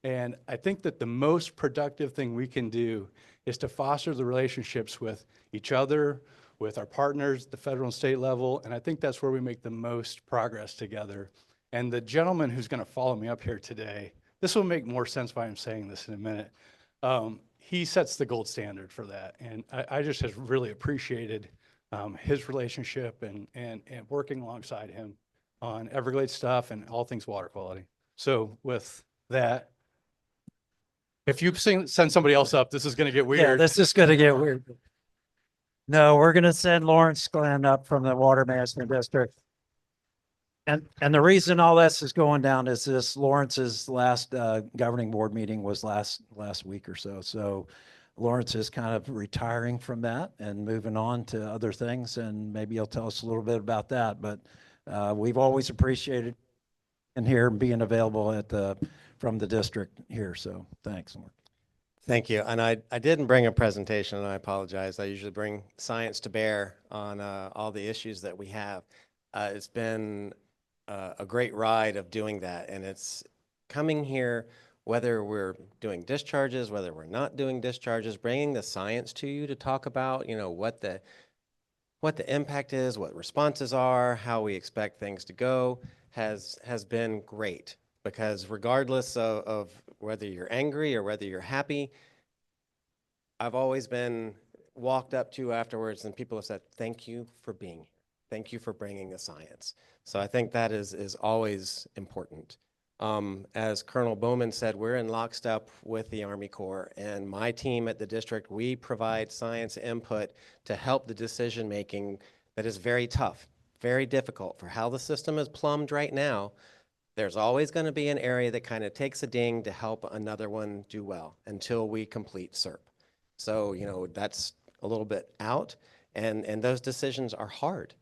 And I think that the most productive thing we can do is to foster the relationships with each other, with our partners, the federal and state level. And I think that's where we make the most progress together. And the gentleman who's going to follow me up here today, this will make more sense why I'm saying this in a minute. He sets the gold standard for that. And I just have really appreciated his relationship and working alongside him on Everglades stuff and all things water quality. So with that, if you send somebody else up, this is going to get weird. Yeah, this is going to get weird. No, we're going to send Lawrence Glenn up from the Water Management District. And the reason all this is going down is this Lawrence's last governing board meeting was last week or so. So Lawrence is kind of retiring from that and moving on to other things, and maybe he'll tell us a little bit about that. But we've always appreciated in here and being available from the district here. So thanks, Lawrence. Thank you. And I didn't bring a presentation, and I apologize. I usually bring science to bear on all the issues that we have. It's been a great ride of doing that, and it's coming here, whether we're doing discharges, whether we're not doing discharges, bringing the science to you to talk about, what the impact is, what responses are, how we expect things to go, has been great. Because regardless of whether you're angry or whether you're happy, I've always been walked up to afterwards and people have said, thank you for being here. Thank you for bringing the science. So I think that is always important. As Colonel Bowman said, we're in lockstep with the Army Corps, and my team at the district, we provide science input to help the decision making that is very tough, very difficult. For how the system is plumbed right now, there's always going to be an area that kind of takes a ding to help another one do well until we complete SERP. So, that's a little bit out, and those decisions are hard.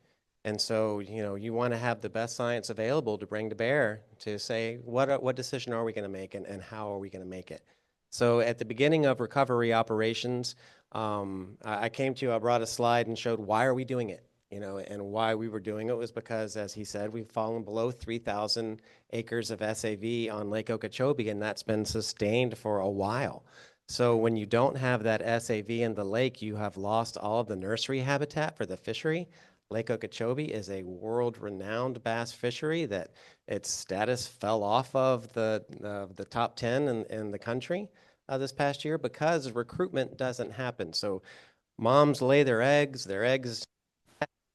And so, you want to have the best science available to bring to bear to say, what decision are we going to make and how are we going to make it? So at the beginning of recovery operations, I came to you, I brought a slide and showed why are we doing it? and why we were doing it was because, as he said, we've fallen below 3,000 acres of SAV on Lake Okeechobee, and that's been sustained for a while. So when you don't have that SAV in the lake, you have lost all of the nursery habitat for the fishery. Lake Okeechobee is a world-renowned bass fishery that its status fell off of the top 10 in the country this past year because recruitment doesn't happen. So moms lay their eggs,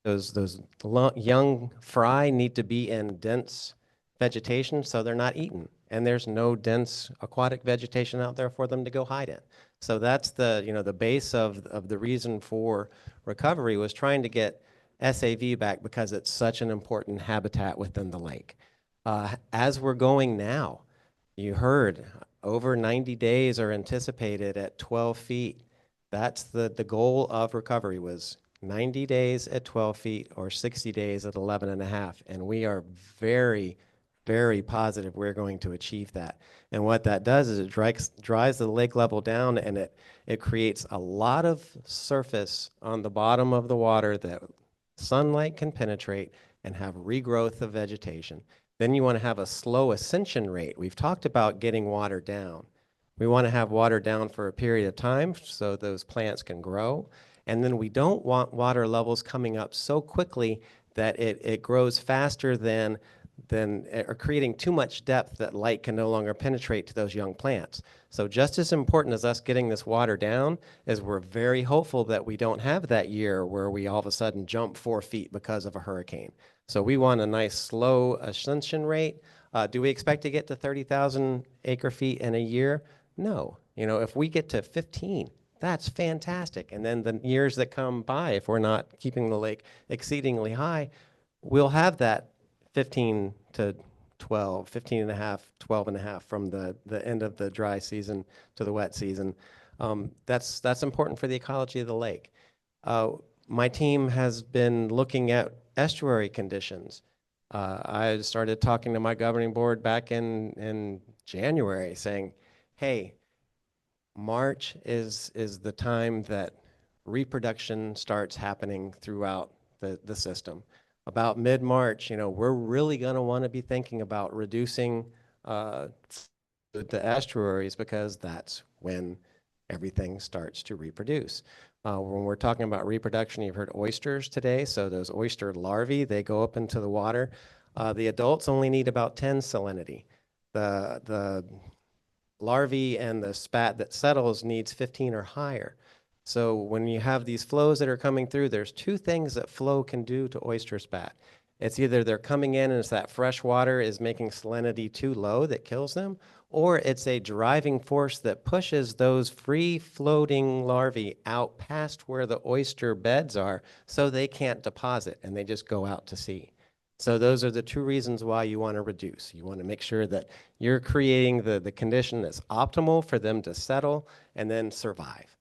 those young fry need to be in dense vegetation, so they're not eaten. And there's no dense aquatic vegetation out there for them to go hide in. So that's the base of the reason for recovery, was trying to get SAV back because it's such an important habitat within the lake. As we're going now, you heard over 90 days are anticipated at 12 feet. That's the goal of recovery, was 90 days at 12 feet or 60 days at 11 and a half. And we are very, very positive we're going to achieve that. And what that does is it dries the lake level down, and it creates a lot of surface on the bottom of the water that sunlight can penetrate and have regrowth of vegetation. Then you want to have a slow ascension rate. We've talked about getting water down. We want to have water down for a period of time so those plants can grow. And then we don't want water levels coming up so quickly that it grows faster than or creating too much depth that light can no longer penetrate to those young plants. So just as important as us getting this water down is we're very hopeful that we don't have that year where we all of a sudden jump 4 feet because of a hurricane. So we want a nice slow ascension rate. Do we expect to get to 30,000 acre feet in a year? No. If we get to 15, that's fantastic. And then the years that come by, if we're not keeping the lake exceedingly high, we'll have that 15 to 12, 15 and a half, 12 and a half from the end of the dry season to the wet season. That's important for the ecology of the lake. My team has been looking at estuary conditions. I started talking to my governing board back in January saying, hey, March is the time that reproduction starts happening throughout the system. About mid-March, we're really going to want to be thinking about reducing the estuaries, because that's when everything starts to reproduce. When we're talking about reproduction, you've heard oysters today. So those oyster larvae, they go up into the water. The adults only need about 10 salinity. The larvae and the spat that settles needs 15 or higher. So when you have these flows that are coming through, there's two things that flow can do to oyster spat. It's either they're coming in and it's that fresh water is making salinity too low that kills them, or it's a driving force that pushes those free floating larvae out past where the oyster beds are so they can't deposit and they just go out to sea. So those are the two reasons why you want to reduce. You want to make sure that you're creating the condition that's optimal for them to settle and then survive.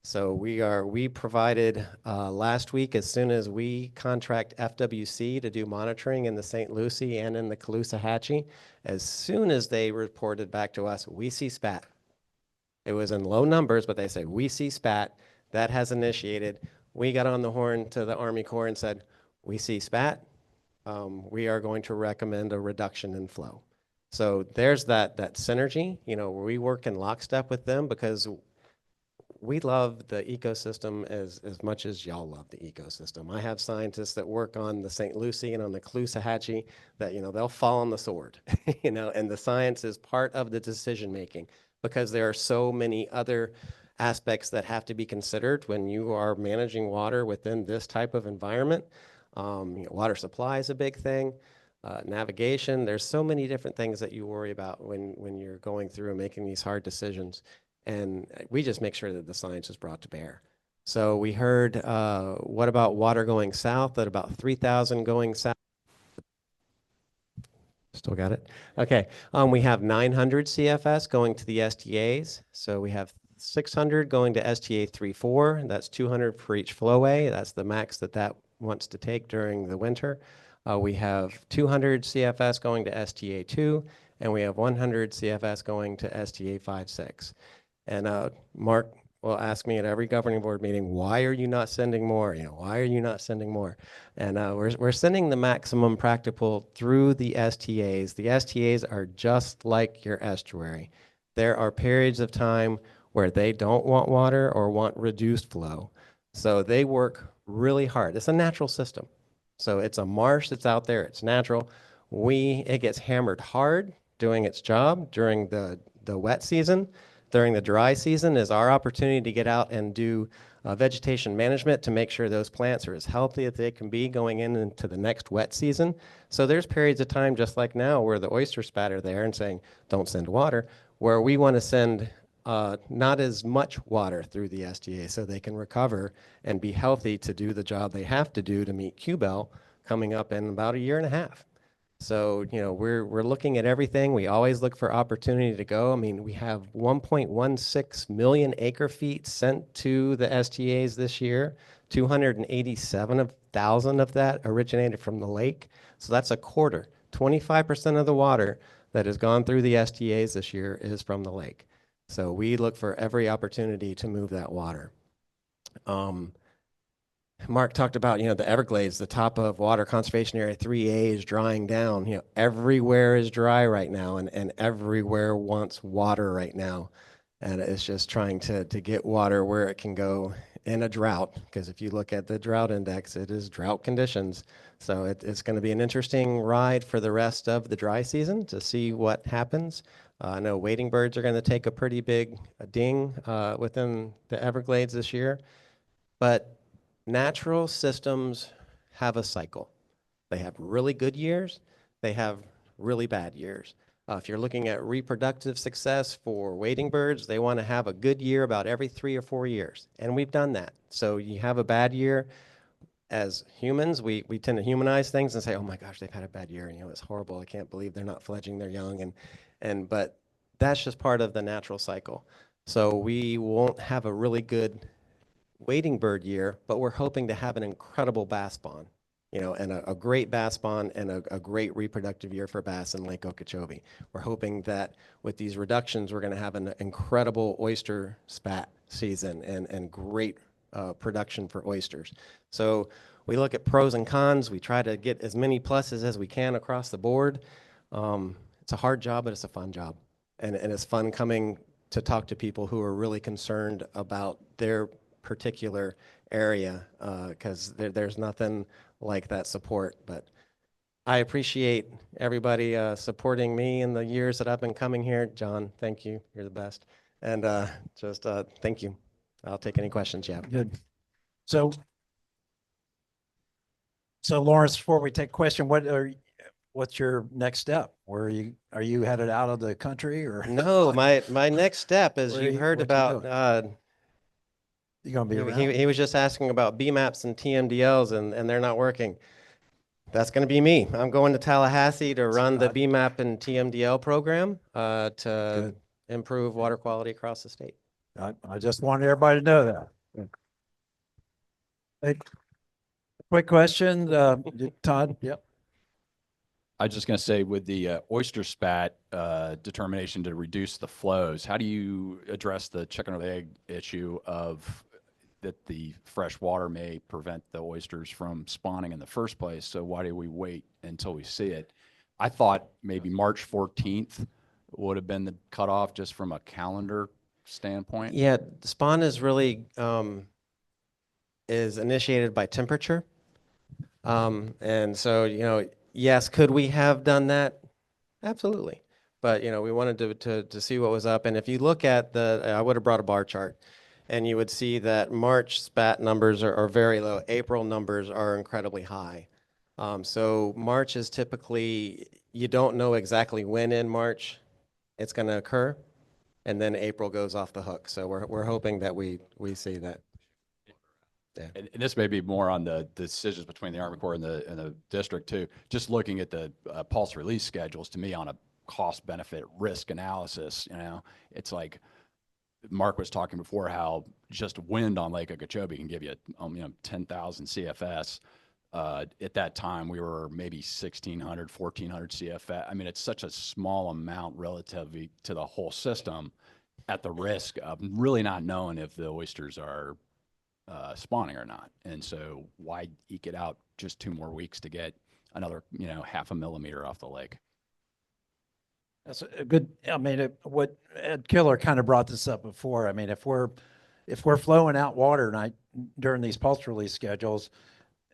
So we provided last week, as soon as we contract FWC to do monitoring in the St. Lucie and in the Caloosahatchee, as soon as they reported back to us, we see spat. It was in low numbers, but they said, we see spat. That has initiated. We got on the horn to the Army Corps and said, we see spat. We are going to recommend a reduction in flow. So there's that synergy, where we work in lockstep with them, because we love the ecosystem as much as y'all love the ecosystem. I have scientists that work on the St. Lucie and on the Caloosahatchee that, they'll fall on the sword, and the science is part of the decision making, because there are so many other aspects that have to be considered when you are managing water within this type of environment. Water supply is a big thing. Navigation, there's so many different things that you worry about when you're going through and making these hard decisions. And we just make sure that the science is brought to bear. So we heard, what about water going south, at about 3,000 going south? Still got it? Okay. We have 900 CFS going to the STAs. So we have 600 going to STA 3-4. That's 200 for each flowway. That's the max that wants to take during the winter. We have 200 CFS going to STA 2, and we have 100 CFS going to STA 5-6. And Mark, will ask me at every governing board meeting, why are you not sending more? Why are you not sending more? And we're sending the maximum practical through the STAs. The STAs are just like your estuary. There are periods of time where they don't want water or want reduced flow. So they work really hard. It's a natural system. So it's a marsh that's out there. It's natural. It gets hammered hard doing its job during the wet season. During the dry season is our opportunity to get out and do vegetation management to make sure those plants are as healthy as they can be going into the next wet season. So there's periods of time, just like now, where the oyster spat are there and saying, don't send water, where we want to send not as much water through the SDA so they can recover and be healthy to do the job they have to do to meet QBEL coming up in about a year and a half. So, we're looking at everything. We always look for opportunity to go. I mean, we have 1.16 million acre feet sent to the STAs this year. 287,000 of that originated from the lake. So that's a quarter. 25% of the water that has gone through the STAs this year is from the lake. So we look for every opportunity to move that water. Mark talked about, the Everglades, the top of Water Conservation Area 3A is drying down. Everywhere is dry right now, and everywhere wants water right now. And it's just trying to get water where it can go in a drought, because if you look at the drought index, it is drought conditions. So it's going to be an interesting ride for the rest of the dry season to see what happens. I know wading birds are going to take a pretty big ding within the Everglades this year, but natural systems have a cycle. They have really good years. They have really bad years. If you're looking at reproductive success for wading birds, they want to have a good year about every 3 or 4 years. And we've done that. So you have a bad year. As humans, we tend to humanize things and say, oh my gosh, they've had a bad year. It's horrible. I can't believe they're not fledging their young. But that's just part of the natural cycle. So we won't have a really good wading bird year, but we're hoping to have an incredible bass spawn, and a great bass spawn and a great reproductive year for bass in Lake Okeechobee. We're hoping that with these reductions, we're going to have an incredible oyster spat season and great production for oysters. So we look at pros and cons. We try to get as many pluses as we can across the board. It's a hard job, but it's a fun job. And it's fun coming to talk to people who are really concerned about their particular area, because there's nothing like that support. But I appreciate everybody supporting me in the years that I've been coming here. John, thank you. You're the best. And thank you. I'll take any questions you have. Good. So Lawrence, before we take question, what's your next step? Are you headed out of the country or? No, my next step, as Where you heard about, you gonna be around? he was just asking about BMAPs and TMDLs, and they're not working. That's going to be me. I'm going to Tallahassee to run the BMAP and TMDL program to improve water quality across the state. I just wanted everybody to know that. Hey, quick question, Todd? Yep. I was just going to say, with the oyster spat determination to reduce the flows, how do you address the chicken or the egg issue of that the fresh water may prevent the oysters from spawning in the first place? So why do we wait until we see it? I thought maybe March 14th would have been the cutoff just from a calendar standpoint. Yeah, spawn is really is initiated by temperature. And so, yes, could we have done that? Absolutely. But, we wanted to see what was up. And if you look at I would have brought a bar chart, and you would see that March spat numbers are very low. April numbers are incredibly high. So March is typically, you don't know exactly when in March it's going to occur. And then April goes off the hook. So we're hoping that we see that. Yeah. And this may be more on the decisions between the Army Corps and the district too. Just looking at the pulse release schedules, to me, on a cost benefit risk analysis, it's like Mark was talking before, how just wind on Lake Okeechobee can give you 10,000 CFS. At that time, we were maybe 1,600, 1,400 CFS. I mean, it's such a small amount relative to the whole system. at the risk of really not knowing if the oysters are spawning or not. And so why eke it out just 2 more weeks to get another, half a millimeter off the lake? That's a good, I mean, what Ed Killer kind of brought this up before. I mean, if we're flowing out water night during these pulse release schedules,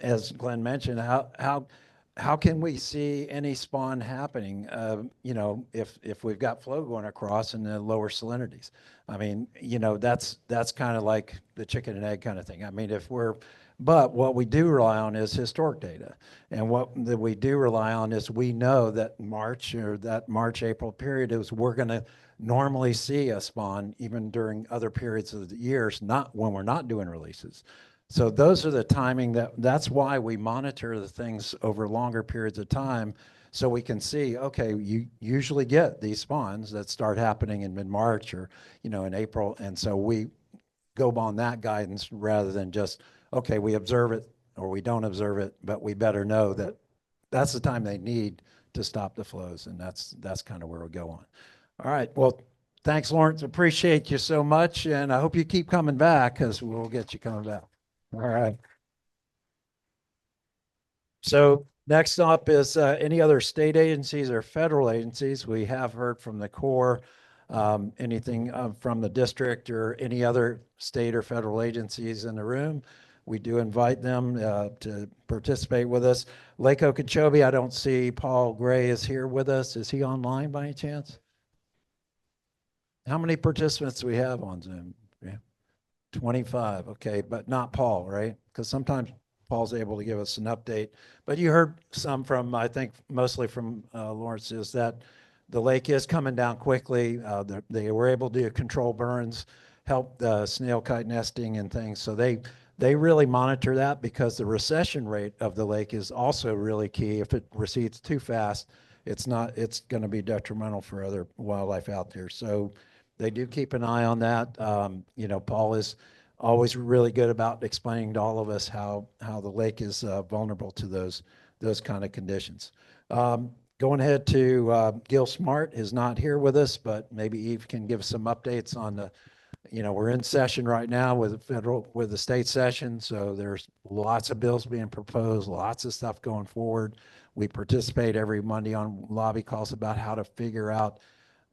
as Glenn mentioned, how can we see any spawn happening? If we've got flow going across in the lower salinities, I mean, that's kind of like the chicken and egg kind of thing. I mean, but what we do rely on is historic data, and what we do rely on is we know that March-April period is we're going to normally see a spawn even during other periods of the years, not when we're not doing releases. So those are the timing that's why we monitor the things over longer periods of time, so we can see, okay, you usually get these spawns that start happening in mid-March or, in April. And so we go on that guidance rather than just, okay, we observe it or we don't observe it, but we better know that that's the time they need to stop the flows. And that's kind of where we go on. All right. Well, thanks, Lawrence. Appreciate you so much. And I hope you keep coming back, because we'll get you coming back. All right. So next up is any other state agencies or federal agencies. We have heard from the Corps, anything from the district or any other state or federal agencies in the room. We do invite them to participate with us. Lake Okeechobee, I don't see Paul Gray is here with us. Is he online by any chance? How many participants do we have on Zoom? Yeah. 25, okay, but not Paul, right? Because sometimes Paul's able to give us an update. But you heard some from, I think, mostly from Lawrence, is that the lake is coming down quickly. They were able to control burns, help the snail kite nesting and things. So they really monitor that, because the recession rate of the lake is also really key. If it recedes too fast, it's going to be detrimental for other wildlife out there. So they do keep an eye on that. Paul is always really good about explaining to all of us how the lake is vulnerable to those kind of conditions. Going ahead to Gil Smart is not here with us, but maybe Eve can give some updates on the, we're in session right now with the state session. So there's lots of bills being proposed, lots of stuff going forward. We participate every Monday on lobby calls about how to figure out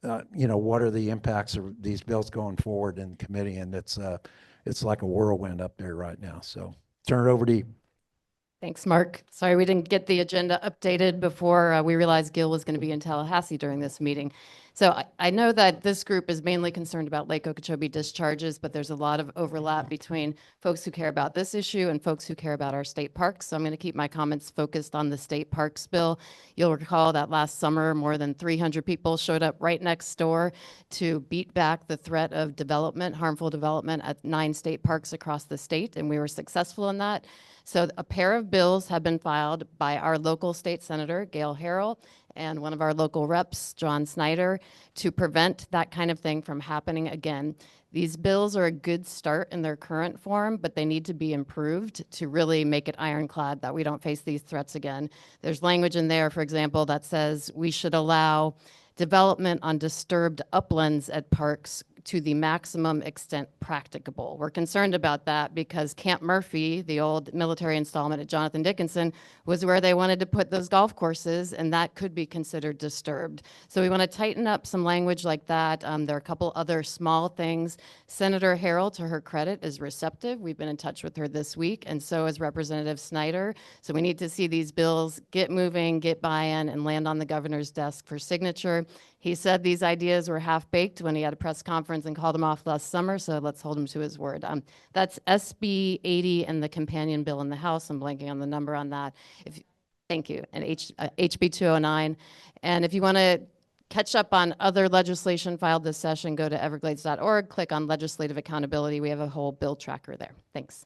what are the impacts of these bills going forward in committee, and it's like a whirlwind up there right now. So turn it over to you. Thanks, Mark. Sorry we didn't get the agenda updated before we realized Gil was going to be in Tallahassee during this meeting. So I know that this group is mainly concerned about Lake Okeechobee discharges, but there's a lot of overlap between folks who care about this issue and folks who care about our state parks. So I'm going to keep my comments focused on the state parks bill. You'll recall that last summer, more than 300 people showed up right next door to beat back the threat of harmful development at 9 state parks across the state, and we were successful in that. So a pair of bills have been filed by our local state senator, Gail Harrell, and one of our local reps, John Snyder, to prevent that kind of thing from happening again. These bills are a good start in their current form, but they need to be improved to really make it ironclad that we don't face these threats again. There's language in there, for example, that says we should allow development on disturbed uplands at parks to the maximum extent practicable. We're concerned about that because Camp Murphy, the old military installment at Jonathan Dickinson, was where they wanted to put those golf courses, and that could be considered disturbed. So we want to tighten up some language like that. There are a couple other small things. Senator Harrell, to her credit, is receptive. We've been in touch with her this week, and so is Representative Snyder. So we need to see these bills get moving, get buy-in, and land on the governor's desk for signature. He said these ideas were half-baked when he had a press conference and called them off last summer, so let's hold him to his word. That's SB 80 and the companion bill in the House. I'm blanking on the number on that. Thank you, and HB 209. And if you want to catch up on other legislation filed this session, go to everglades.org, click on legislative accountability. We have a whole bill tracker there. Thanks.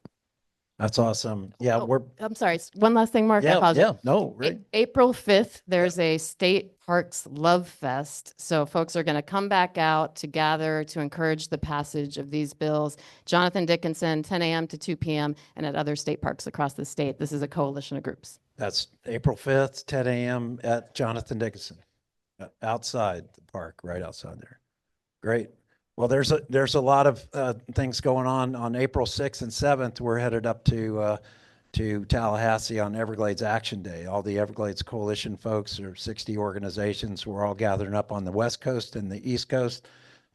That's awesome. Yeah, I'm sorry. One last thing, Mark. I apologize. Yeah, no, right. April 5th, there's a State Parks Love Fest. So folks are going to come back out to gather to encourage the passage of these bills. Jonathan Dickinson, 10 a.m. to 2 p.m., and at other state parks across the state. This is a coalition of groups. That's April 5th, 10 a.m. at Jonathan Dickinson, outside the park, right outside there. Great. Well, there's a lot of things going on. On April 6th and 7th, we're headed up to Tallahassee on Everglades Action Day. All the Everglades Coalition folks, or 60 organizations, we're all gathering up on the West Coast and the East Coast.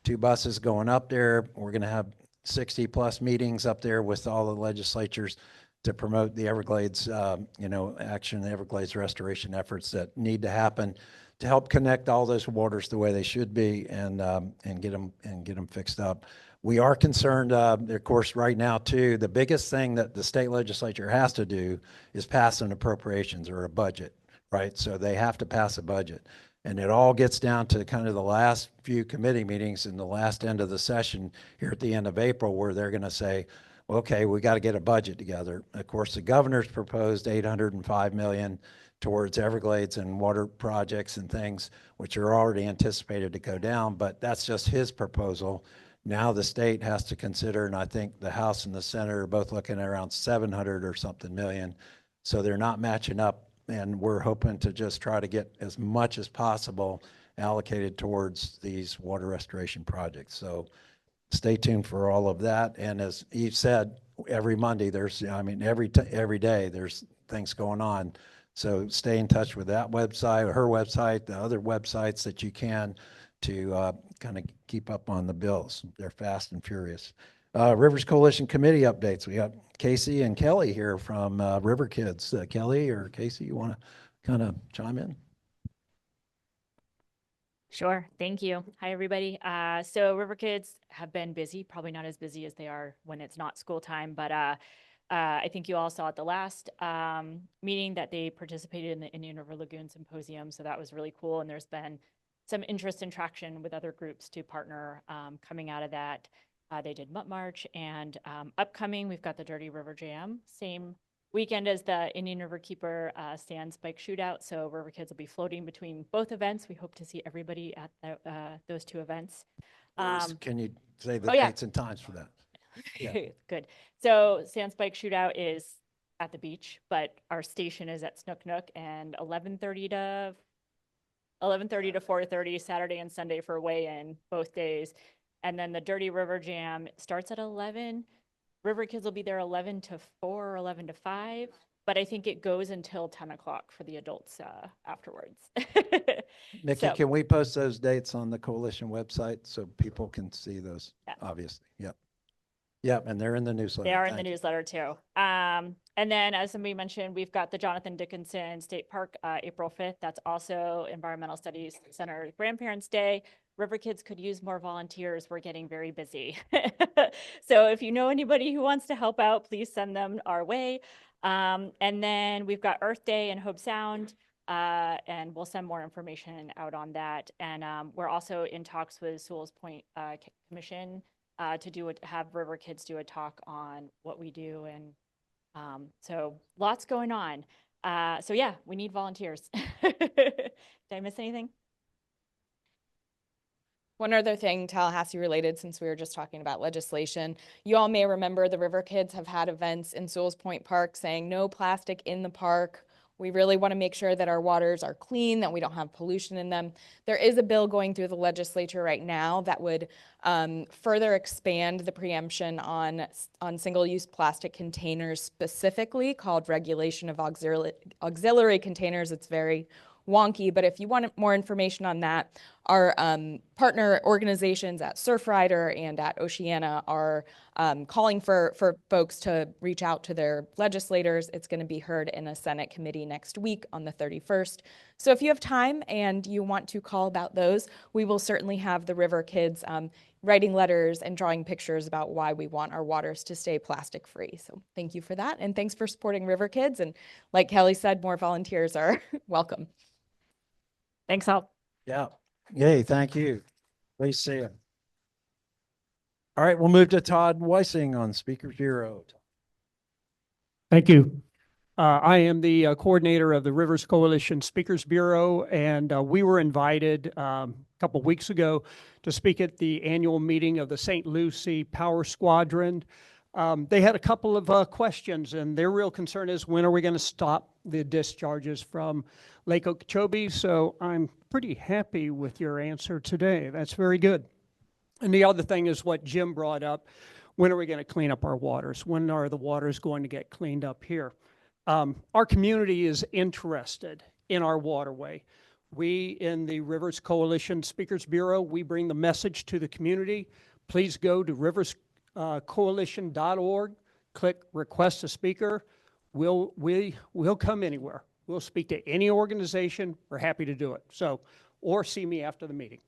2 buses going up there. We're going to have 60 plus meetings up there with all the legislatures to promote the Everglades, action, the Everglades restoration efforts that need to happen to help connect all those waters the way they should be, and get them fixed up. We are concerned, of course, right now too. The biggest thing that the state legislature has to do is pass an appropriations or a budget, right? So they have to pass a budget. And it all gets down to kind of the last few committee meetings in the last end of the session here at the end of April, where they're going to say, okay, we got to get a budget together. Of course, the governor's proposed $805 million towards Everglades and water projects and things, which are already anticipated to go down, but that's just his proposal. Now the state has to consider, and I think the House and the Senate are both looking at around 700 or something million. So they're not matching up, and we're hoping to just try to get as much as possible allocated towards these water restoration projects. So stay tuned for all of that. And as Eve said, every Monday every day there's things going on. So stay in touch with that website, or her website, the other websites that you can, to kind of keep up on the bills. They're fast and furious. Rivers Coalition Committee updates. We got Casey and Kelly here from River Kids. Kelly or Casey, you want to kind of chime in? Sure. Thank you. Hi, everybody. So River Kids have been busy, probably not as busy as they are when it's not school time, but I think you all saw at the last meeting that they participated in the Indian River Lagoon Symposium. So that was really cool. And there's been some interest and traction with other groups to partner coming out of that. They did Mutt March, and upcoming, we've got the Dirty River Jam, same weekend as the Indian River Keeper Sand Spike Shootout. So River Kids will be floating between both events. We hope to see everybody at those 2 events. Can you say the oh, yeah. dates and times for that? Yeah. Good. So Sand Spike Shootout is at the beach, but our station is at Snook Nook, and 11:30 to 4:30 Saturday and Sunday for weigh-in both days. And then the Dirty River Jam starts at 11. River Kids will be there 11 to 4 or 11 to 5, but I think it goes until 10 o'clock for the adults afterwards. Nikki, So- can we post those dates on the coalition website so people can see those? Yeah. Obviously. Yep. Yep. And they're in the newsletter. They are in the Thank you. newsletter too. And then, as somebody mentioned, we've got the Jonathan Dickinson State Park, April 5th. That's also Environmental Studies Center Grandparents' Day. River Kids could use more volunteers. We're getting very busy. So if you know anybody who wants to help out, please send them our way. And then we've got Earth Day in Hope Sound, and we'll send more information out on that. And we're also in talks with Sewell's Point Commission to have River Kids do a talk on what we do. And so lots going on. So yeah, we need volunteers. Did I miss anything? One other thing, Tallahassee related, since we were just talking about legislation, you all may remember the River Kids have had events in Sewell's Point Park saying no plastic in the park. We really want to make sure that our waters are clean, that we don't have pollution in them. There is a bill going through the legislature right now that would further expand the preemption on single-use plastic containers specifically, called Regulation of Auxiliary Containers. It's very wonky, but if you want more information on that, our partner organizations at Surfrider and at Oceana are calling for folks to reach out to their legislators. It's going to be heard in a Senate committee next week on the 31st. So if you have time and you want to call about those, we will certainly have the River Kids writing letters and drawing pictures about why we want our waters to stay plastic free. So thank you for that. And thanks for supporting River Kids. And like Kelly said, more volunteers are welcome. Thanks all. Yeah. Yay. Thank you. Please see you. All right. We'll move to Todd Weissing on Speakers Bureau. Thank you. I am the coordinator of the Rivers Coalition Speakers Bureau, and we were invited a couple weeks ago to speak at the annual meeting of the St. Lucie Power Squadron. They had a couple of questions, and their real concern is, when are we going to stop the discharges from Lake Okeechobee? So I'm pretty happy with your answer today. That's very good. And the other thing is what Jim brought up. When are we going to clean up our waters? When are the waters going to get cleaned up here? Our community is interested in our waterway. We in the Rivers Coalition Speakers Bureau, we bring the message to the community. Please go to riverscoalition.org, click request a speaker. We'll come anywhere. We'll speak to any organization. We're happy to do it. So, or see me after the meeting.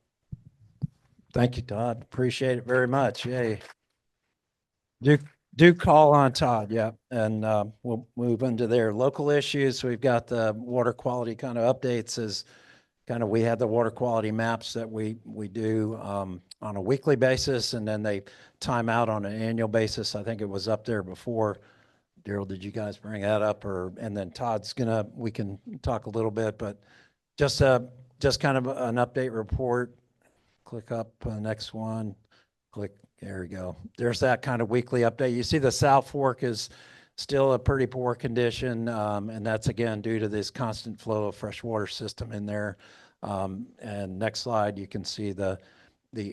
Thank you, Todd. Appreciate it very much. Yay. Do call on Todd, yeah. And we'll move into their local issues. We've got the water quality kind of updates as kind of, we have the water quality maps that we do on a weekly basis, and then they time out on an annual basis. I think it was up there before. Daryl, did you guys bring that up? And then Todd's we can talk a little bit, but just kind of an update report. Click up on the next one. Click, there we go. There's that kind of weekly update. You see the South Fork is still a pretty poor condition, and that's again due to this constant flow of fresh water system in there. And next slide, you can see the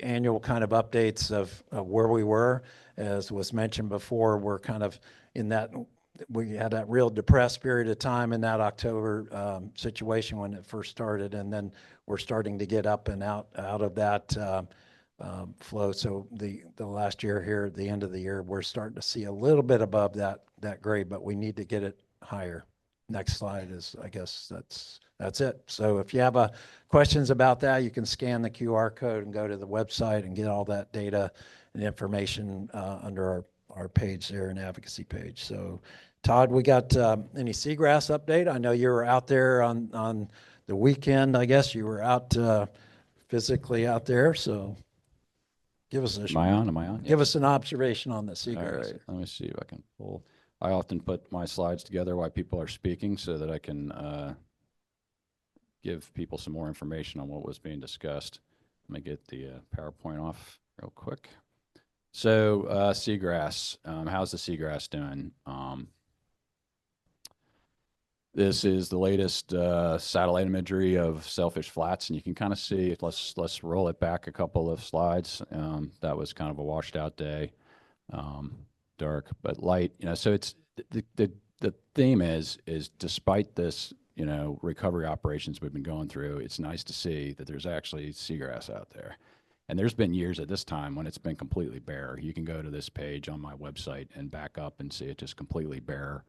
annual kind of updates of where we were. As was mentioned before, we're kind of in that, we had that real depressed period of time in that October situation when it first started, and then we're starting to get up and out of that flow. So the last year here, at the end of the year, we're starting to see a little bit above that grade, but we need to get it higher. Next slide is, I guess that's it. So if you have questions about that, you can scan the QR code and go to the website and get all that data and information under our page there, an advocacy page. So Todd, we got any seagrass update? I know you were out there on the weekend. I guess you were out physically out there. So give us Am I on? Give us an observation on the seagrass. All right, let me see if I can pull. I often put my slides together while people are speaking so that I can give people some more information on what was being discussed. Let me get the PowerPoint off real quick. So seagrass, how's the seagrass doing? This is the latest satellite imagery of Sailfish Flats, and you can kind of see, let's roll it back a couple of slides. That was kind of a washed out day, dark but light, so it's the theme is despite this, recovery operations we've been going through, it's nice to see that there's actually seagrass out there. And there's been years at this time when it's been completely bare. You can go to this page on my website and back up and see it just completely bare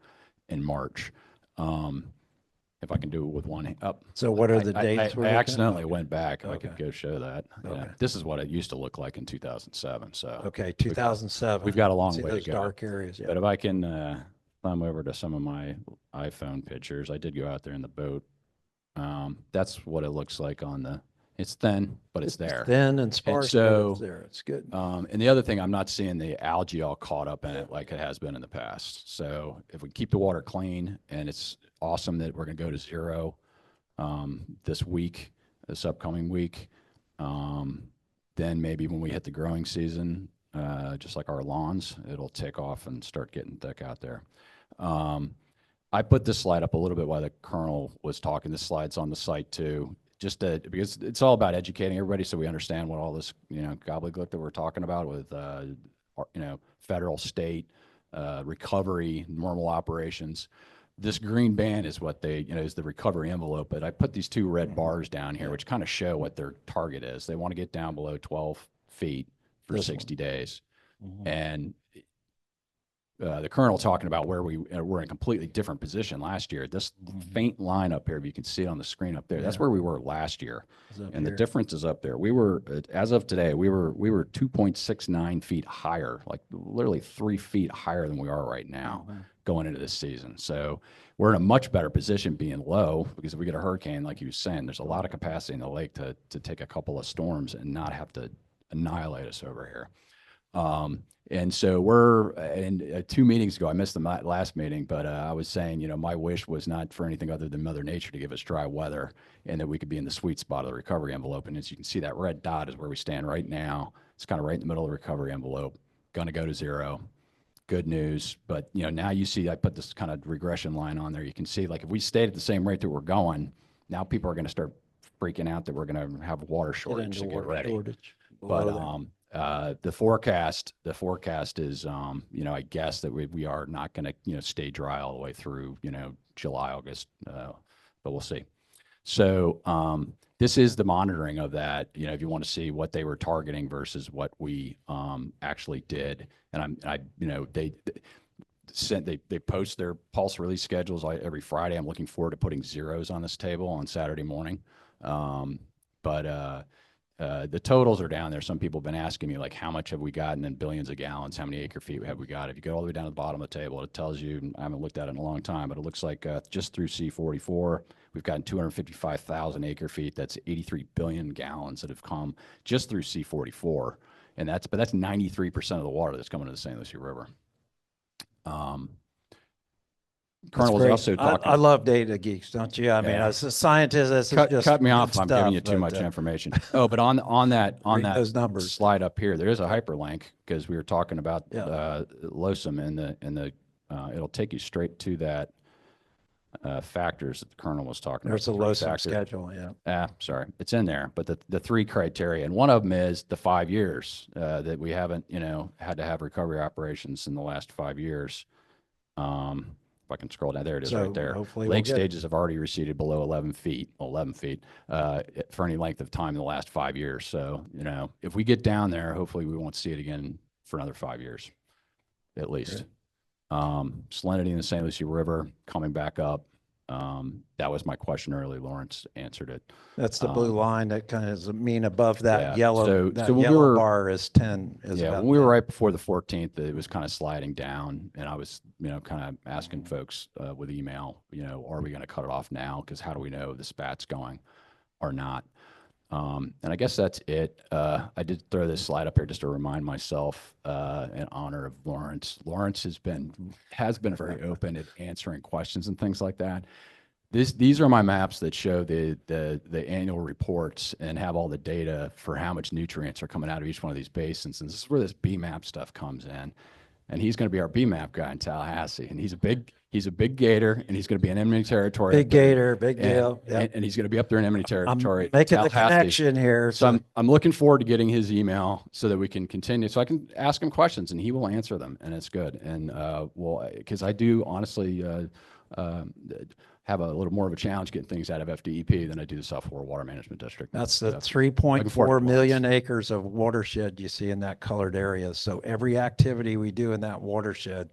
in March. If I can do it with one up. So what are the dates? I accidentally went back. Okay. I could go show that. Okay. Yeah. This is what it used to look like in 2007. So okay, 2007. We've got a long See way those to go. Dark areas. Yeah. But if I can climb over to some of my iPhone pictures, I did go out there in the boat. That's what it looks like on the. It's thin, but it's there. Thin and sparse, so, but it's there. It's good. And the other thing, I'm not seeing the algae all caught up in it like it has been in the past. So if we keep the water clean, and it's awesome that we're going to go to zero this upcoming week, then maybe when we hit the growing season, just like our lawns, it'll take off and start getting thick out there. I put this slide up a little bit while the Colonel was talking. This slide's on the site too. Just because it's all about educating everybody so we understand what all this, gobbledygook that we're talking about with, federal, state, recovery, normal operations. This green band is what they, is the recovery envelope. But I put these two red bars down here, which kind of show what their target is. They want to get down below 12 feet for 60 days. Mm-hmm. And the Colonel talking about where we're in a completely different position last year. This faint line up here, if you can see it on the screen up there, that's where we were last year. And the difference is up there. We were, as of today, we were 2.69 feet higher, like literally 3 feet higher than we are right now going into this season. So we're in a much better position being low, because if we get a hurricane, like you were saying, there's a lot of capacity in the lake to take a couple of storms and not have to annihilate us over here. And so we're in 2 meetings ago, I missed the last meeting, but I was saying, my wish was not for anything other than Mother Nature to give us dry weather and that we could be in the sweet spot of the recovery envelope. And as you can see, that red dot is where we stand right now. It's kind of right in the middle of the recovery envelope, going to go to zero. Good news. But, now you see, I put this kind of regression line on there. You can see, like, if we stayed at the same rate that we're going, now people are going to start freaking out that we're going to have water shortage to get ready. But The forecast is, I guess that we are not going to, stay dry all the way through, July, August, but we'll see. So this is the monitoring of that, if you want to see what they were targeting versus what we actually did. And they post their pulse release schedules every Friday. I'm looking forward to putting zeros on this table on Saturday morning. The totals are down there. Some people have been asking me, like, how much have we gotten in billions of gallons? How many acre feet have we got? If you go all the way down to the bottom of the table, it tells you, I haven't looked at it in a long time, but it looks like just through C44, we've gotten 255,000 acre feet. That's 83 billion gallons that have come just through C44. And that's 93% of the water that's coming to the St. Lucie River. Colonel was great. also talking. I love data geeks, don't you? I mean, Yeah. as a scientist, this is just Cut me off good if I'm giving you stuff, too but, much information. Oh, but on that those numbers. slide up here, there is a hyperlink because we were talking about Yeah. LOSUM and it'll take you straight to that factors that the Colonel was talking There's a about. LOSUM schedule, yeah. Sorry, it's in there, but the three criteria, and one of them is the 5 years that we haven't, had to have recovery operations in the last 5 years. If I can scroll down, there it is, So right there. hopefully we'll Lake get it. stages have already receded below 11 feet for any length of time in the last 5 years. So, if we get down there, hopefully we won't see it again for another 5 years, at least. Salinity in the St. Lucie River coming back up. That was my question earlier. Lawrence answered it. That's the blue line that kind of is mean above that Yeah. yellow, So when we yellow were- bar is 10. Is Yeah, about when we were 10. right before the 14th, it was kind of sliding down, and I was, kind of asking folks with email, are we going to cut it off now? Because how do we know the spat's going or not? And I guess that's it. I did throw this slide up here just to remind myself in honor of Lawrence. Lawrence has been very open at answering questions and things like that. These are my maps that show the annual reports and have all the data for how much nutrients are coming out of each one of these basins. And this is where this BMAP stuff comes in. And he's going to be our BMAP guy in Tallahassee. And he's a big gator, and he's going to be in enemy territory. Big up there. gator, big deal. Yep. And he's going to be up there in enemy territory. I'm making the Tallahassee. connection here. So I'm looking forward to getting his email so that we can continue. So I can ask him questions, and he will answer them, and it's good. And because I do honestly have a little more of a challenge getting things out of FDEP than I do the South Florida Water Management District. That's the So, 3.4 million acres of watershed you see in that colored area. So every activity we do in that watershed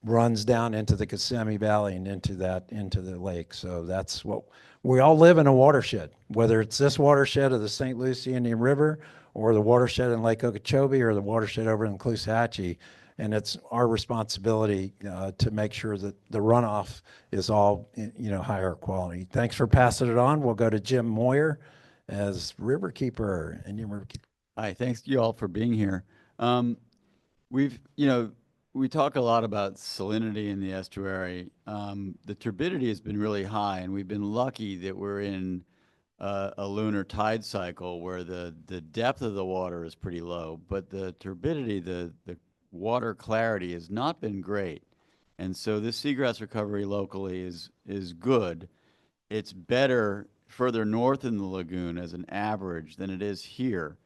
runs down into the Kissimmee Valley and into the lake. So that's what we all live in, a watershed, whether it's this watershed of the St. Lucie Indian River or the watershed in Lake Okeechobee or the watershed over in Caloosahatchee. And it's our responsibility to make sure that the runoff is all, higher quality. Thanks for passing it on. We'll go to Jim Moyer as Riverkeeper, Indian Riverkeeper. Hi, thanks you all for being here. We talk a lot about salinity in the estuary. The turbidity has been really high, and we've been lucky that we're in a lunar tide cycle where the depth of the water is pretty low, but the turbidity, the water clarity has not been great. And so this seagrass recovery locally is good. It's better further north in the lagoon as an average than it is here,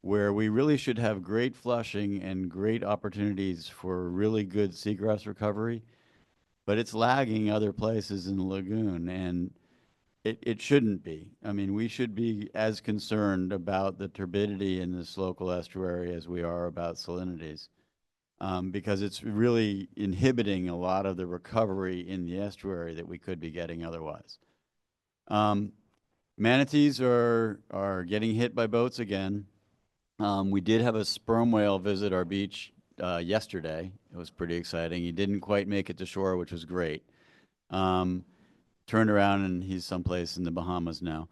where we really should have great flushing and great opportunities for really good seagrass recovery, but it's lagging other places in the lagoon, and it shouldn't be. I mean, we should be as concerned about the turbidity in this local estuary as we are about salinities. Because it's really inhibiting a lot of the recovery in the estuary that we could be getting otherwise. Manatees are getting hit by boats again. We did have a sperm whale visit our beach yesterday. It was pretty exciting. He didn't quite make it to shore, which was great. Turned around and he's someplace in the Bahamas now,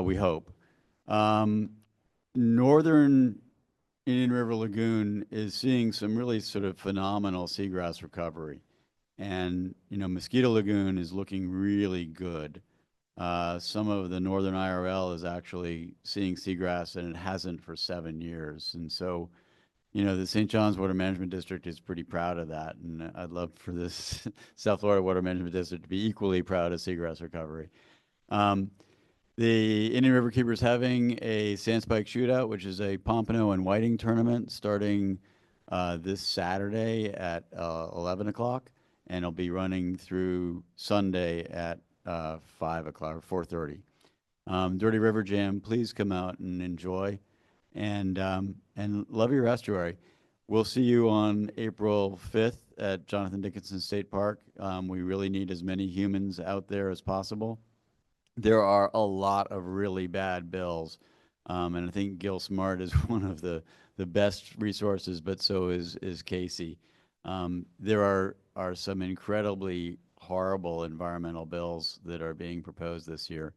we hope. Northern Indian River Lagoon is seeing some really sort of phenomenal seagrass recovery. And, Mosquito Lagoon is looking really good. Some of the northern IRL is actually seeing seagrass, and it hasn't for 7 years. And so, the St. John's Water Management District is pretty proud of that. And I'd love for this South Florida Water Management District to be equally proud of seagrass recovery. The Indian River Keepers having a Sandspike Shootout, which is a pompano and whiting tournament starting this Saturday at 11 o'clock, and it'll be running through Sunday at 5 o'clock or 4:30. Dirty River Jam, please come out and enjoy, and love your estuary. We'll see you on April 5th at Jonathan Dickinson State Park. We really need as many humans out there as possible. There are a lot of really bad bills, and I think Gil Smart is one of the best resources, but so is Casey. There are some incredibly horrible environmental bills that are being proposed this year,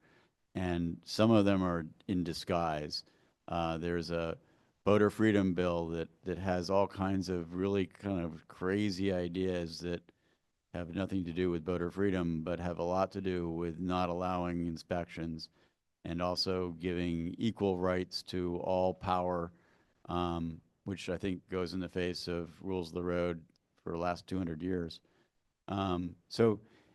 and some of them are in disguise. There's a voter freedom bill that has all kinds of really kind of crazy ideas that have nothing to do with voter freedom, but have a lot to do with not allowing inspections and also giving equal rights to all power, which I think goes in the face of rules of the road for the last 200 years. And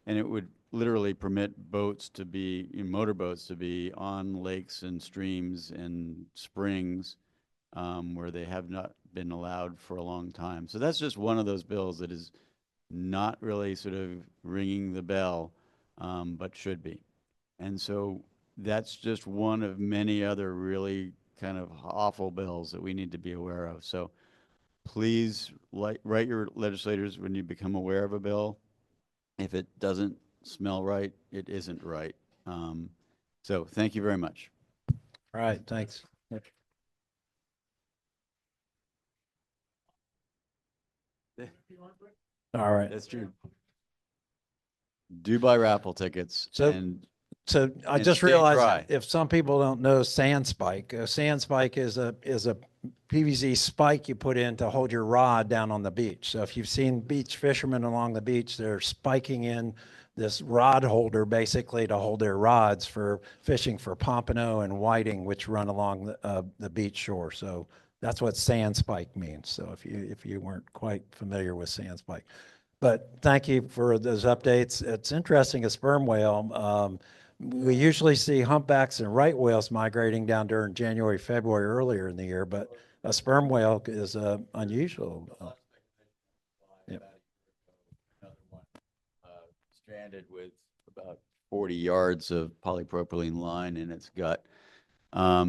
it would literally permit boats to be, motorboats to be on lakes and streams and springs where they have not been allowed for a long time. So that's just one of those bills that is not really sort of ringing the bell, but should be. And so that's just one of many other really kind of awful bills that we need to be aware of. So please write your legislators when you become aware of a bill. If it doesn't smell right, it isn't right. So thank you very much. All right, thanks. All right. That's true. Do buy raffle tickets. So I and just stay realized dry. if some people don't know Sandspike, Sandspike is a PVC spike you put in to hold your rod down on the beach. So if you've seen beach fishermen along the beach, they're spiking in this rod holder basically to hold their rods for fishing for pompano and whiting, which run along the beach shore. So that's what Sandspike means. So if you weren't quite familiar with Sandspike. But thank you for those updates. It's interesting, a sperm whale. We usually see humpbacks and right whales migrating down during January, February, earlier in the year, but a sperm whale is unusual. Yep. Another one stranded with about 40 yards of polypropylene line in its gut.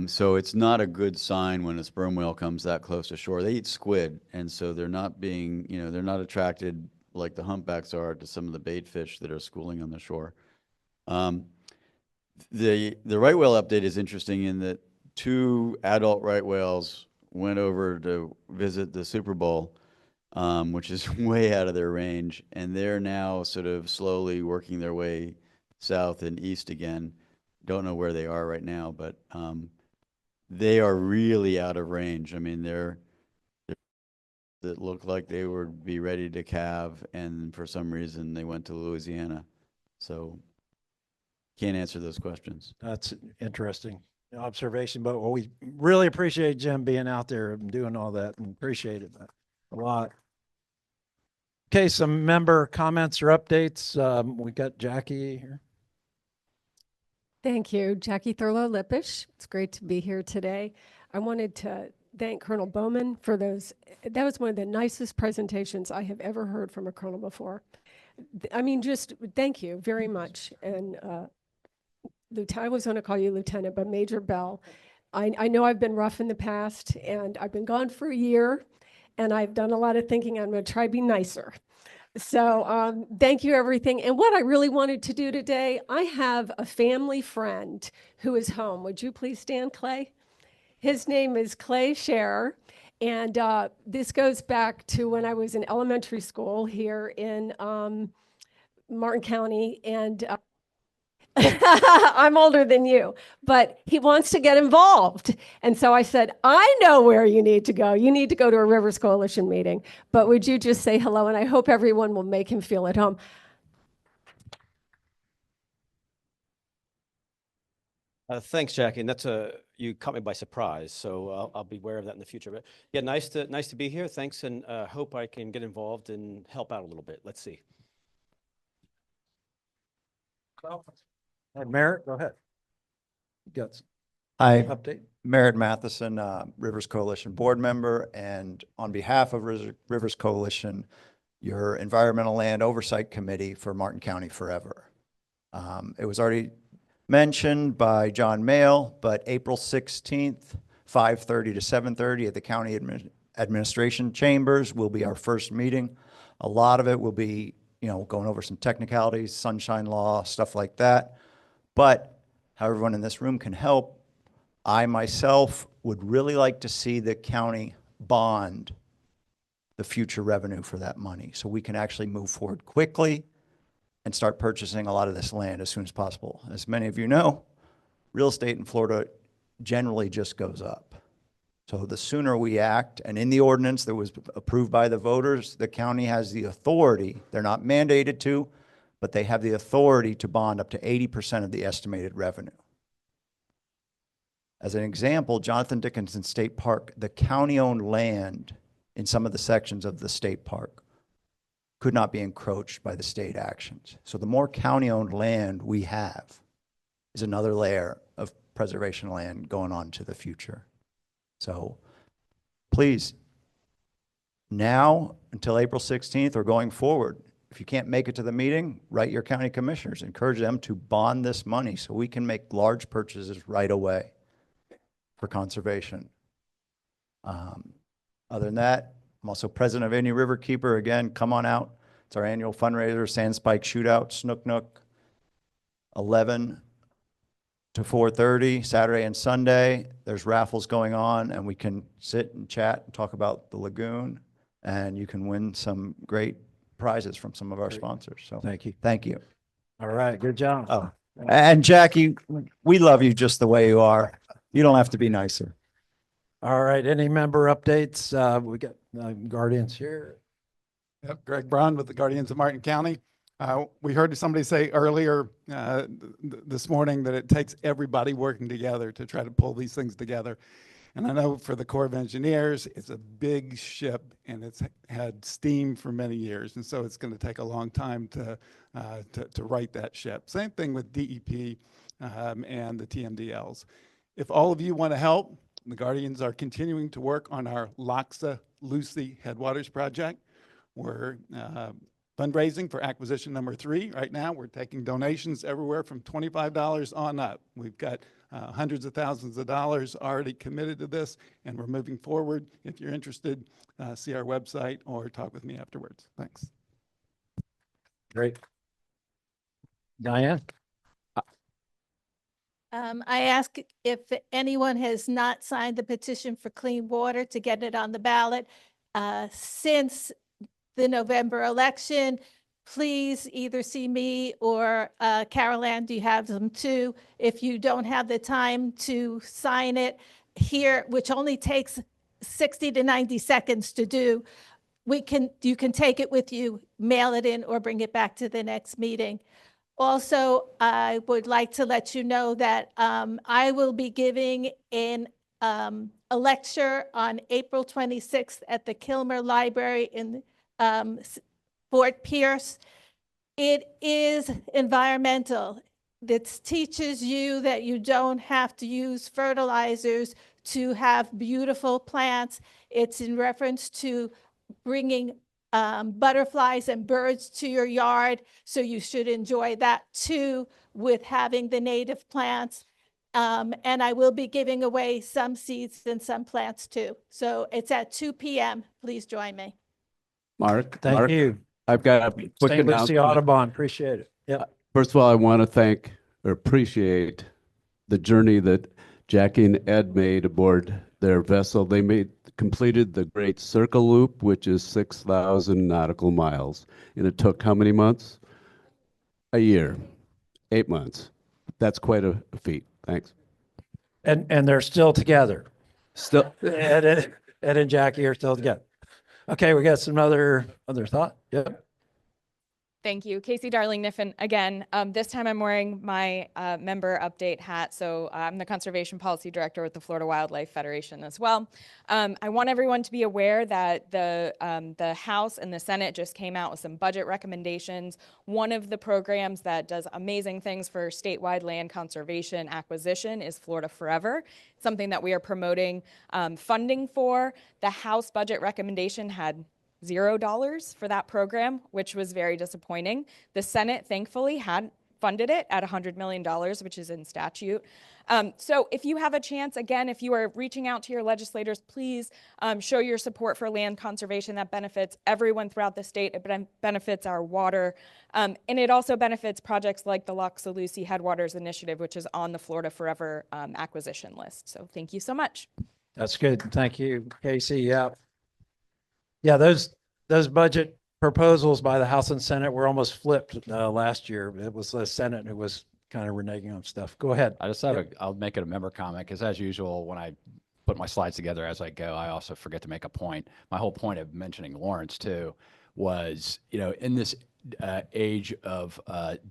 So it's not a good sign when a sperm whale comes that close to shore. They eat squid, and so they're not being, they're not attracted like the humpbacks are to some of the bait fish that are schooling on the shore. The right whale update is interesting in that 2 adult right whales went over to visit the Super Bowl, which is way out of their range, and they're now sort of slowly working their way south and east again. Don't know where they are right now, but they are really out of range. I mean, they're that look like they would be ready to calve, and for some reason they went to Louisiana. So can't answer those questions. That's interesting observation, but we really appreciate Jim being out there and doing all that, and appreciate it a lot. Okay, some member comments or updates. We got Jackie here. Thank you, Jackie Thurlow-Lippisch. It's great to be here today. I wanted to thank Colonel Bowman for those. That was one of the nicest presentations I have ever heard from a colonel before. I mean, just thank you very much. And I was going to call you Lieutenant, but Major Bell. I know I've been rough in the past, and I've been gone for a year, and I've done a lot of thinking. I'm going to try to be nicer. So thank you, everything. And what I really wanted to do today, I have a family friend who is home. Would you please stand, Clay? His name is Clay Scherer. And this goes back to when I was in elementary school here in Martin County. And I'm older than you, but he wants to get involved. And so I said, I know where you need to go. You need to go to a Rivers Coalition meeting. But would you just say hello? And I hope everyone will make him feel at home. Thanks, Jackie. And you caught me by surprise, so I'll be aware of that in the future. But yeah, nice to be here. Thanks, and hope I can get involved and help out a little bit. Let's see. Merritt, go ahead. got some Hi, update? Merritt Matheson, Rivers Coalition board member, and on behalf of Rivers Coalition, your Environmental Land Oversight Committee for Martin County Forever. It was already mentioned by John Mayle, but April 16th, 5:30 to 7:30 at the County Administration Chambers will be our first meeting. A lot of it will be, going over some technicalities, sunshine law, stuff like that. But how everyone in this room can help, I myself would really like to see the county bond the future revenue for that money so we can actually move forward quickly and start purchasing a lot of this land as soon as possible. As many of you know, real estate in Florida generally just goes up. So the sooner we act, and in the ordinance that was approved by the voters, the county has the authority, they're not mandated to, but they have the authority to bond up to 80% of the estimated revenue. As an example, Jonathan Dickinson State Park, the county-owned land in some of the sections of the state park could not be encroached by the state actions. So the more county-owned land we have is another layer of preservation land going on to the future. So please, now until April 16th or going forward, if you can't make it to the meeting, write your county commissioners, encourage them to bond this money so we can make large purchases right away for conservation. Other than that, I'm also president of Indian River Keeper. Again, come on out. It's our annual fundraiser, Sandspike Shootout, Snook Nook, 11 to 4:30, Saturday and Sunday. There's raffles going on, and we can sit and chat and talk about the lagoon, and you can win some great prizes from some of our sponsors. So Thank you. Thank you. All right, good job. Oh, and Jackie, we love you just the way you are. You don't have to be nicer. All right, any member updates? We got Guardians here. Yep, Greg Braun with the Guardians of Martin County. We heard somebody say earlier this morning that it takes everybody working together to try to pull these things together. And I know for the Corps of Engineers, it's a big ship and it's had steam for many years. And so it's going to take a long time to right that ship. Same thing with DEP and the TMDLs. If all of you want to help, the Guardians are continuing to work on our Loxa-Lucy Headwaters project. We're fundraising for acquisition number 3 right now. We're taking donations everywhere from $25 on up. We've got hundreds of thousands of dollars already committed to this, and we're moving forward. If you're interested, see our website or talk with me afterwards. Thanks. Great. Diane? I ask if anyone has not signed the petition for clean water to get it on the ballot. Since the November election, please either see me or Carol Ann, do you have them too? If you don't have the time to sign it here, which only takes 60 to 90 seconds to do, you can take it with you, mail it in, or bring it back to the next meeting. Also, I would like to let you know that I will be giving a lecture on April 26th at the Kilmer Library in Fort Pierce. It is environmental. It teaches you that you don't have to use fertilizers to have beautiful plants. It's in reference to bringing butterflies and birds to your yard. So you should enjoy that too with having the native plants. And I will be giving away some seeds and some plants too. So it's at 2 p.m. Please join me. Mark. Thank you. I've got a quick St. Lucie announcement. Audubon, appreciate it. Yeah. First of all, I want to thank or appreciate the journey that Jackie and Ed made aboard their vessel. They completed the Great Circle Loop, which is 6,000 nautical miles. And it took how many months? A year, 8 months. That's quite a feat. Thanks. And they're still together. Still. Ed and Jackie are still together. Okay, we got some other thought. Yep. Thank you. Casey Darling-Niffen again. This time I'm wearing my member update hat. So I'm the Conservation Policy Director with the Florida Wildlife Federation as well. I want everyone to be aware that the House and the Senate just came out with some budget recommendations. One of the programs that does amazing things for statewide land conservation acquisition is Florida Forever, something that we are promoting funding for. The House budget recommendation had $0 for that program, which was very disappointing. The Senate, thankfully, had funded it at $100 million, which is in statute. So if you have a chance, again, if you are reaching out to your legislators, please show your support for land conservation. That benefits everyone throughout the state. It benefits our water. And it also benefits projects like the Loxalucy Headwaters Initiative, which is on the Florida Forever acquisition list. So thank you so much. That's good. Thank you, Casey. Yeah. Yeah, those budget proposals by the House and Senate were almost flipped last year. It was the Senate who was kind of reneging on stuff. Go ahead. I just have I'll make it a member comment because as usual, when I put my slides together as I go, I also forget to make a point. My whole point of mentioning Lawrence too was, you know, in this age of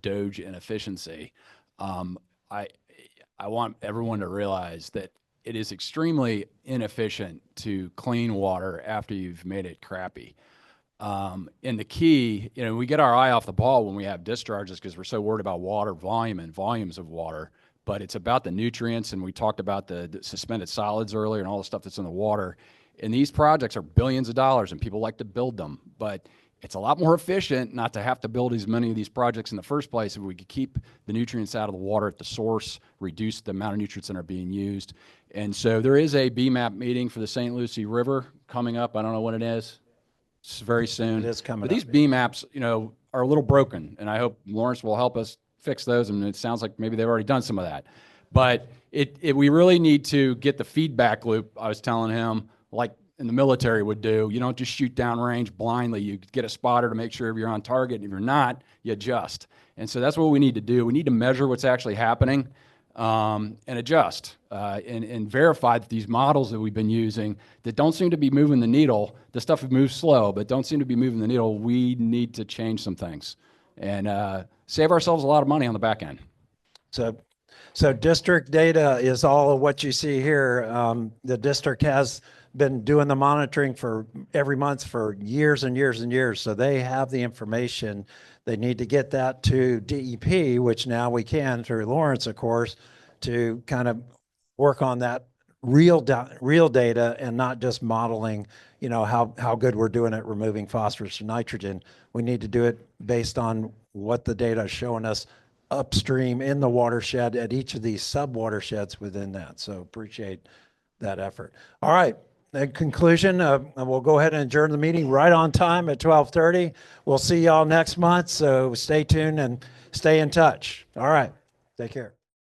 Doge inefficiency, I want everyone to realize that it is extremely inefficient to clean water after you've made it crappy. And the key, you know, we get our eye off the ball when we have discharges because we're so worried about water volume and volumes of water, but it's about the nutrients. And we talked about the suspended solids earlier and all the stuff that's in the water. And these projects are billions of dollars and people like to build them, but it's a lot more efficient not to have to build as many of these projects in the first place if we could keep the nutrients out of the water at the source, reduce the amount of nutrients that are being used. And so there is a BMAP meeting for the St. Lucie River coming up. I don't know when it is. It's very soon. It is coming But these up. BMAPs, you know, are a little broken, and I hope Lawrence will help us fix those. And it sounds like maybe they've already done some of that. But we really need to get the feedback loop. I was telling him, like in the military would do. You don't just shoot downrange blindly. You get a spotter to make sure you're on target. And if you're not, you adjust. And so that's what we need to do. We need to measure what's actually happening and adjust and verify that these models that we've been using that don't seem to be moving the needle, the stuff that moves slow, but don't seem to be moving the needle, we need to change some things and save ourselves a lot of money on the back end. So district data is all of what you see here. The district has been doing the monitoring for every month for years and years and years. So they have the information. They need to get that to DEP, which now we can through Lawrence, of course, to kind of work on that real data and not just modeling, you know, how good we're doing at removing phosphorus and nitrogen. We need to do it based on what the data is showing us upstream in the watershed at each of these sub watersheds within that. So appreciate that effort. All right. In conclusion, we'll go ahead and adjourn the meeting right on time at 12:30. We'll see y'all next month. So stay tuned and stay in touch. All right. Take care.